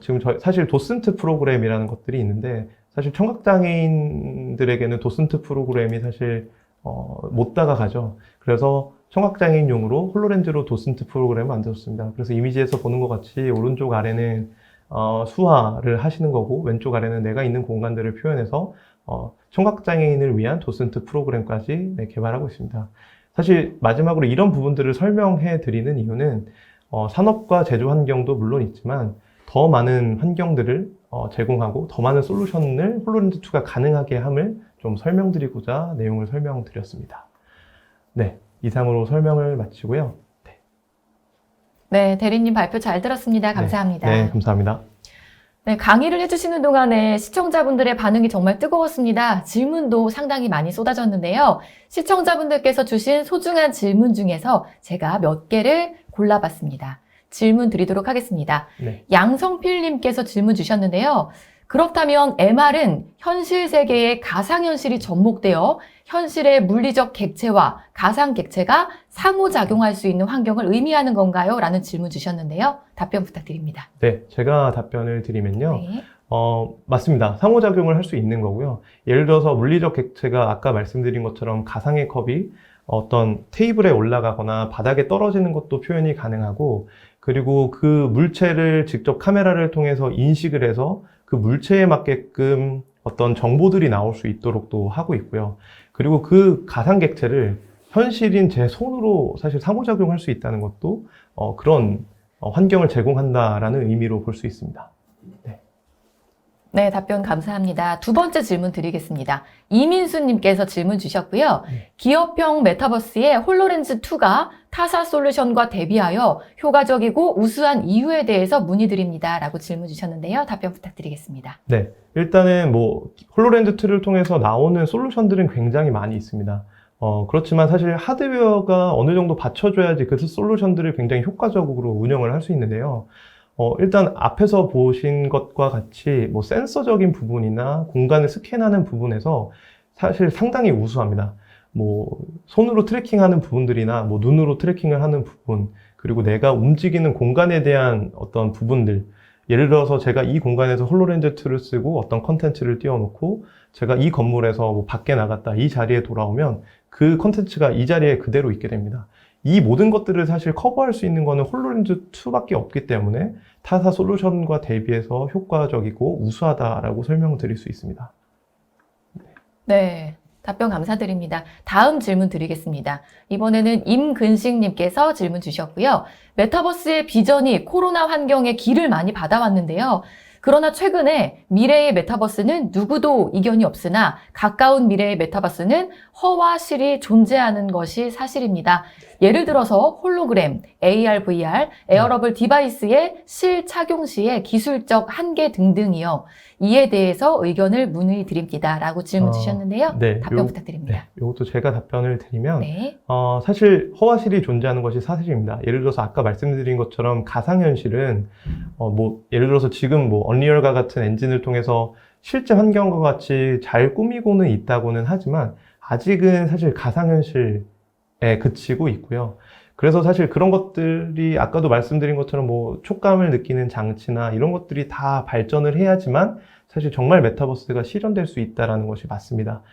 지금 사실 도슨트 프로그램이라는 것들이 있는데 사실 청각장애인들에게는 도슨트 프로그램이 사실 못 다가가죠. 그래서 청각장애인용으로 홀로렌즈로 도슨트 프로그램을 만들었습니다. 그래서 이미지에서 보는 것 같이 오른쪽 아래는 수화를 하시는 거고 왼쪽 아래는 내가 있는 공간들을 표현해서 청각장애인을 위한 도슨트 프로그램까지 개발하고 있습니다. 사실 마지막으로 이런 부분들을 설명해 드리는 이유는 산업과 제조 환경도 물론 있지만 더 많은 환경들을 제공하고 더 많은 솔루션을 홀로렌즈2가 가능하게 함을 좀 설명드리고자 내용을 설명드렸습니다. 네, 이상으로 설명을 마치고요. 네, 대리님 발표 잘 들었습니다. 감사합니다. 네, 감사합니다. 네, 강의를 해주시는 동안에 시청자분들의 반응이 정말 뜨거웠습니다. 질문도 상당히 많이 쏟아졌는데요. 시청자분들께서 주신 소중한 질문 중에서 제가 몇 개를 골라봤습니다. 질문 드리도록 하겠습니다. 네. 양성필님께서 질문 주셨는데요. 그렇다면 MR은 현실 세계의 가상현실이 접목되어 현실의 물리적 객체와 가상 객체가 상호작용할 수 있는 환경을 의미하는 건가요? 라는 질문 주셨는데요. 답변 부탁드립니다. 네, 제가 답변을 드리면요. 네. 맞습니다. 상호작용을 할 수 있는 거고요. 예를 들어서 물리적 객체가 아까 말씀드린 것처럼 가상의 컵이 어떤 테이블에 올라가거나 바닥에 떨어지는 것도 표현이 가능하고 그리고 그 물체를 직접 카메라를 통해서 인식을 해서 그 물체에 맞게끔 어떤 정보들이 나올 수 있도록도 하고 있고요. 그리고 그 가상 객체를 현실인 제 손으로 사실 상호작용할 수 있다는 것도 그런 환경을 제공한다라는 의미로 볼 수 있습니다. 네. 네, 답변 감사합니다. 두 번째 질문 드리겠습니다. 이민수님께서 질문 주셨고요. 기업형 메타버스의 홀로렌즈2가 타사 솔루션과 대비하여 효과적이고 우수한 이유에 대해서 문의드립니다. 라고 질문 주셨는데요. 답변 부탁드리겠습니다. 네, 일단은 뭐 홀로렌즈2를 통해서 나오는 솔루션들은 굉장히 많이 있습니다. 그렇지만 사실 하드웨어가 어느 정도 받쳐줘야지 그 솔루션들을 굉장히 효과적으로 운영을 할 수 있는데요. 일단 앞에서 보신 것과 같이 뭐 센서적인 부분이나 공간을 스캔하는 부분에서 사실 상당히 우수합니다. 뭐 손으로 트래킹하는 부분들이나 뭐 눈으로 트래킹을 하는 부분, 그리고 내가 움직이는 공간에 대한 어떤 부분들, 예를 들어서 제가 이 공간에서 홀로렌즈2를 쓰고 어떤 컨텐츠를 띄워놓고 제가 이 건물에서 뭐 밖에 나갔다 이 자리에 돌아오면 그 컨텐츠가 이 자리에 그대로 있게 됩니다. 이 모든 것들을 사실 커버할 수 있는 거는 홀로렌즈2밖에 없기 때문에 타사 솔루션과 대비해서 효과적이고 우수하다라고 설명드릴 수 있습니다. 네, 답변 감사드립니다. 다음 질문 드리겠습니다. 이번에는 임근식님께서 질문 주셨고요. 메타버스의 비전이 코로나 환경에 기를 많이 받아왔는데요. 그러나 최근에 미래의 메타버스는 누구도 이견이 없으나 가까운 미래의 메타버스는 허와 실이 존재하는 것이 사실입니다. 예를 들어서 홀로그램, AR, VR, 에어러블 디바이스의 실 착용 시의 기술적 한계 등등이요. 이에 대해서 의견을 문의드립니다. 라고 질문 주셨는데요. 네, 답변 부탁드립니다. 이것도 제가 답변을 드리면 네. 사실 허와실이 존재하는 것이 사실입니다. 예를 들어서 아까 말씀드린 것처럼 가상현실은 예를 들어서 지금 언리얼과 같은 엔진을 통해서 실제 환경과 같이 잘 꾸미고는 있다고는 하지만 아직은 사실 가상현실에 그치고 있고요. 그래서 사실 그런 것들이 아까도 말씀드린 것처럼 촉감을 느끼는 장치나 이런 것들이 다 발전을 해야지만 사실 정말 메타버스가 실현될 수 있다는 것이 맞습니다.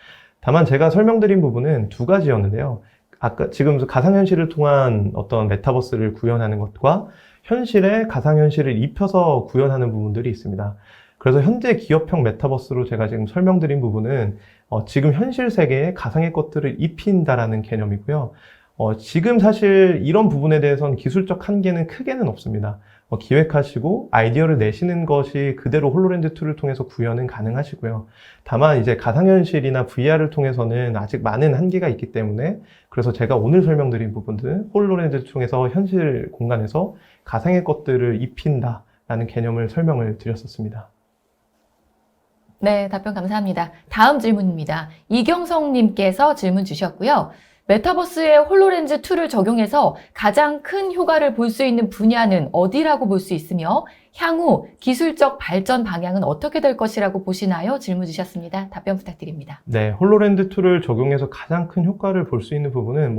다만 제가 설명드린 부분은 두 가지였는데요. 아까 지금 가상현실을 통한 어떤 메타버스를 구현하는 것과 현실에 가상현실을 입혀서 구현하는 부분들이 있습니다. 그래서 현재 기업형 메타버스로 제가 지금 설명드린 부분은 지금 현실 세계에 가상의 것들을 입힌다라는 개념이고요. 지금 사실 이런 부분에 대해서는 기술적 한계는 크게는 없습니다. 기획하시고 아이디어를 내시는 것이 그대로 홀로렌즈2를 통해서 구현은 가능하시고요. 다만 이제 가상현실이나 VR을 통해서는 아직 많은 한계가 있기 때문에 그래서 제가 오늘 설명드린 부분들은 홀로렌즈를 통해서 현실 공간에서 가상의 것들을 입힌다라는 개념을 설명을 드렸었습니다. 네, 답변 감사합니다. 다음 질문입니다. 이경성님께서 질문 주셨고요. 메타버스에 홀로렌즈2를 적용해서 가장 큰 효과를 볼 수 있는 분야는 어디라고 볼 수 있으며 향후 기술적 발전 방향은 어떻게 될 것이라고 보시나요? 질문 주셨습니다. 답변 부탁드립니다. 네, 홀로렌즈2를 적용해서 가장 큰 효과를 볼 수 있는 부분은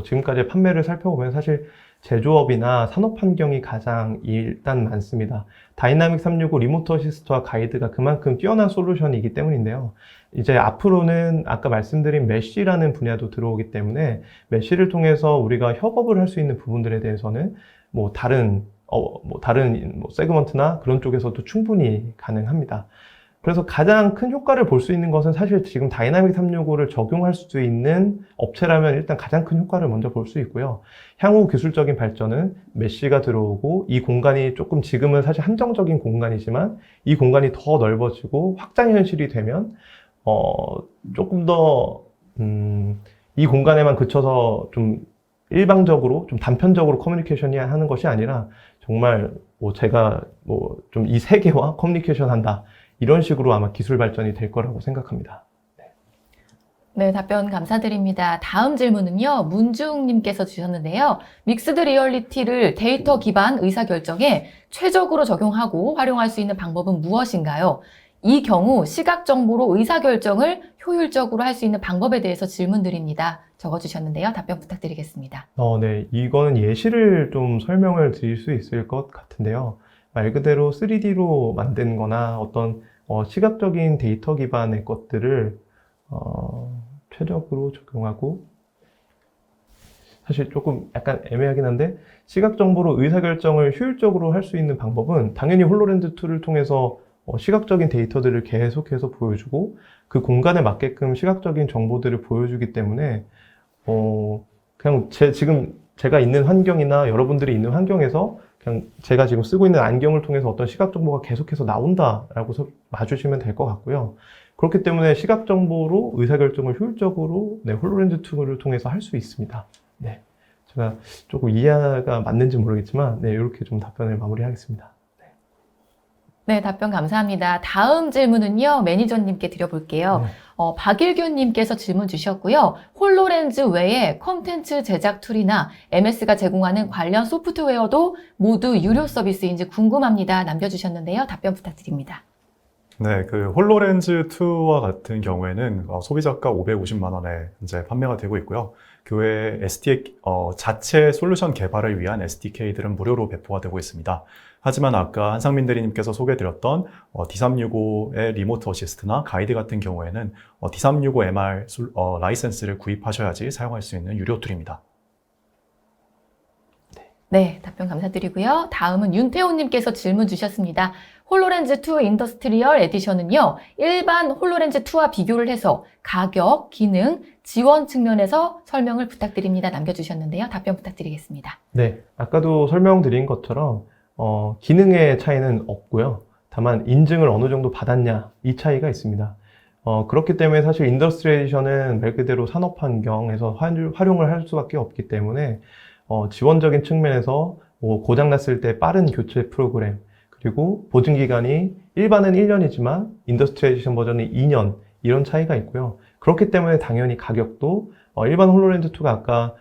지금까지 판매를 살펴보면 사실 제조업이나 산업 환경이 가장 일단 많습니다. 다이나믹 365 리모트 어시스트와 가이드가 그만큼 뛰어난 솔루션이기 때문인데요. 이제 앞으로는 아까 말씀드린 메쉬라는 분야도 들어오기 때문에 메쉬를 통해서 우리가 협업을 할 수 있는 부분들에 대해서는 다른 세그먼트나 그런 쪽에서도 충분히 가능합니다. 그래서 가장 큰 효과를 볼 수 있는 것은 사실 지금 다이나믹 365를 적용할 수 있는 업체라면 일단 가장 큰 효과를 먼저 볼 수 있고요. 향후 기술적인 발전은 메쉬가 들어오고 이 공간이 조금 지금은 사실 한정적인 공간이지만 이 공간이 더 넓어지고 확장 현실이 되면 조금 더 이 공간에만 그쳐서 좀 일방적으로 좀 단편적으로 커뮤니케이션이 하는 것이 아니라 정말 제가 좀 이 세계와 커뮤니케이션 한다 이런 식으로 아마 기술 발전이 될 거라고 생각합니다. 네, 답변 감사드립니다. 다음 질문은요, 문중님께서 주셨는데요. 믹스드 리얼리티를 데이터 기반 의사결정에 최적으로 적용하고 활용할 수 있는 방법은 무엇인가요? 이 경우 시각 정보로 의사결정을 효율적으로 할 수 있는 방법에 대해서 질문드립니다. 적어주셨는데요. 답변 부탁드리겠습니다. 네, 이거는 예시를 좀 설명을 드릴 수 있을 것 같은데요. 말 그대로 3D로 만든 거나 어떤 시각적인 데이터 기반의 것들을 최적으로 적용하고 사실 조금 약간 애매하긴 한데 시각 정보로 의사결정을 효율적으로 할 수 있는 방법은 당연히 홀로렌즈2를 통해서 시각적인 데이터들을 계속해서 보여주고 그 공간에 맞게끔 시각적인 정보들을 보여주기 때문에 그냥 지금 제가 있는 환경이나 여러분들이 있는 환경에서 그냥 제가 지금 쓰고 있는 안경을 통해서 어떤 시각 정보가 계속해서 나온다라고 봐주시면 될 것 같고요. 그렇기 때문에 시각 정보로 의사결정을 효율적으로 홀로렌즈2를 통해서 할 수 있습니다. 네, 제가 조금 이해가 맞는지 모르겠지만 이렇게 좀 답변을 마무리하겠습니다. 네, 답변 감사합니다. 다음 질문은요, 매니저님께 드려볼게요. 네. 박일규님께서 질문 주셨고요. 홀로렌즈 외에 콘텐츠 제작 툴이나 MS가 제공하는 관련 소프트웨어도 모두 유료 서비스인지 궁금합니다. 남겨주셨는데요. 답변 부탁드립니다. 네, 그 홀로렌즈2와 같은 경우에는 소비자가 550만 원에 이제 판매가 되고 있고요. 그 외에 자체 솔루션 개발을 위한 SDK들은 무료로 배포가 되고 있습니다. 하지만 아까 한상민 대리님께서 소개해드렸던 D365의 리모트 어시스트나 가이드 같은 경우에는 D365MR 라이센스를 구입하셔야지 사용할 수 있는 유료 툴입니다. 네, 답변 감사드리고요. 다음은 윤태호님께서 질문 주셨습니다. 홀로렌즈 2 인더스트리얼 에디션은요, 일반 홀로렌즈 2와 비교를 해서 가격, 기능, 지원 측면에서 설명을 부탁드립니다. 남겨주셨는데요. 답변 부탁드리겠습니다. 네, 아까도 설명드린 것처럼 기능의 차이는 없고요. 다만 인증을 어느 정도 받았냐 이 차이가 있습니다. 그렇기 때문에 사실 인더스트리 에디션은 말 그대로 산업 환경에서 활용을 할 수밖에 없기 때문에 지원적인 측면에서 고장났을 때 빠른 교체 프로그램, 그리고 보증기간이 일반은 1년이지만 인더스트리 에디션 버전은 2년, 이런 차이가 있고요. 그렇기 때문에 당연히 가격도 일반 홀로렌즈 2가 아까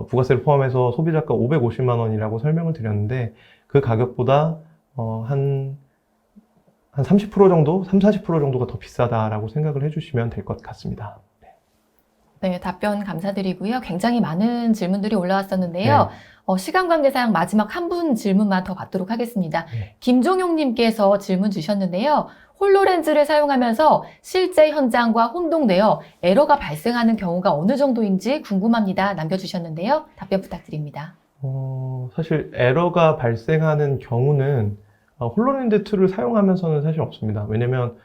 부가세를 포함해서 소비자가 550만 원이라고 설명을 드렸는데, 그 가격보다 한 30% 정도, 30-40% 정도가 더 비싸다라고 생각을 해주시면 될 것 같습니다. 네, 답변 감사드리고요. 굉장히 많은 질문들이 올라왔었는데요. 네. 시간 관계상 마지막 한 분 질문만 더 받도록 하겠습니다. 네. 김종용님께서 질문 주셨는데요. 홀로렌즈를 사용하면서 실제 현장과 혼동되어 에러가 발생하는 경우가 어느 정도인지 궁금합니다. 남겨주셨는데요. 답변 부탁드립니다. 사실 에러가 발생하는 경우는 홀로렌즈 2를 사용하면서는 사실 없습니다. 왜냐면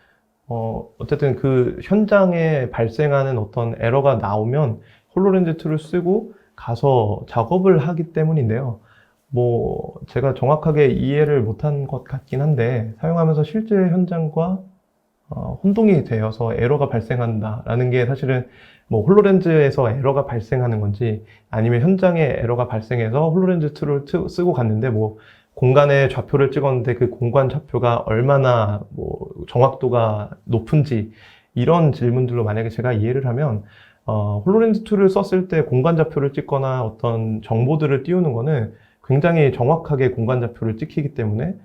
어쨌든 그 현장에 발생하는 어떤 에러가 나오면 홀로렌즈 2를 쓰고 가서 작업을 하기 때문인데요. 제가 정확하게 이해를 못한 것 같긴 한데, 사용하면서 실제 현장과 혼동이 되어서 에러가 발생한다라는 게 사실은 홀로렌즈에서 에러가 발생하는 건지, 아니면 현장에 에러가 발생해서 홀로렌즈 2를 쓰고 갔는데 공간의 좌표를 찍었는데 그 공간 좌표가 얼마나 정확도가 높은지, 이런 질문들로 만약에 제가 이해를 하면 홀로렌즈 2를 썼을 때 공간 좌표를 찍거나 어떤 정보들을 띄우는 거는 굉장히 정확하게 공간 좌표를 찍히기 때문에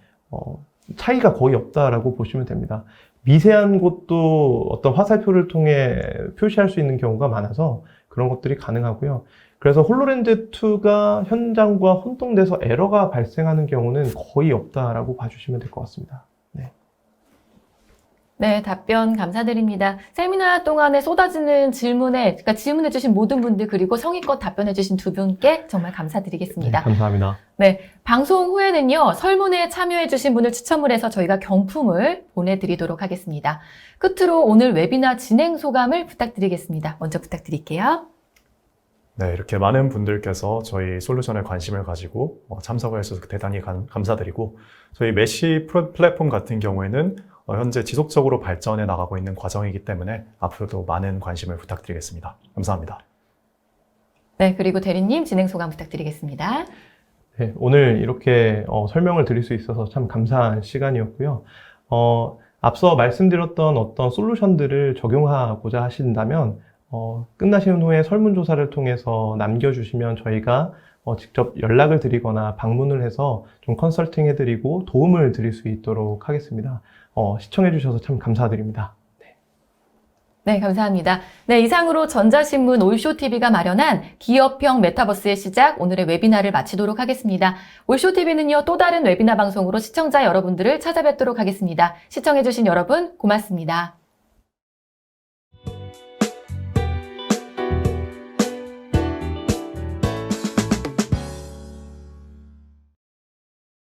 차이가 거의 없다라고 보시면 됩니다. 미세한 곳도 어떤 화살표를 통해 표시할 수 있는 경우가 많아서 그런 것들이 가능하고요. 그래서 홀로렌즈 2가 현장과 혼동돼서 에러가 발생하는 경우는 거의 없다라고 봐주시면 될 것 같습니다. 네, 답변 감사드립니다. 세미나 동안에 쏟아지는 그러니까 질문해주신 모든 분들, 그리고 성의껏 답변해주신 두 분께 정말 감사드리겠습니다. 네, 감사합니다. 네, 방송 후에는요, 설문에 참여해주신 분을 추첨을 해서 저희가 경품을 보내드리도록 하겠습니다. 끝으로 오늘 웨비나 진행 소감을 부탁드리겠습니다. 먼저 부탁드릴게요. 네, 이렇게 많은 분들께서 저희 솔루션에 관심을 가지고 참석을 해주셔서 대단히 감사드리고, 저희 메시 플랫폼 같은 경우에는 현재 지속적으로 발전해 나가고 있는 과정이기 때문에 앞으로도 많은 관심을 부탁드리겠습니다. 감사합니다. 네, 그리고 대리님 진행 소감 부탁드리겠습니다. 네, 오늘 이렇게 설명을 드릴 수 있어서 참 감사한 시간이었고요. 앞서 말씀드렸던 어떤 솔루션들을 적용하고자 하신다면 끝나신 후에 설문조사를 통해서 남겨주시면 저희가 직접 연락을 드리거나 방문을 해서 좀 컨설팅 해드리고 도움을 드릴 수 있도록 하겠습니다. 시청해주셔서 참 감사드립니다. 네, 감사합니다. 네, 이상으로 전자신문 올쇼TV가 마련한 기업형 메타버스의 시작, 오늘의 웨비나를 마치도록 하겠습니다. 올쇼TV는요, 또 다른 웨비나 방송으로 시청자 여러분들을 찾아뵙도록 하겠습니다. 시청해주신 여러분, 고맙습니다.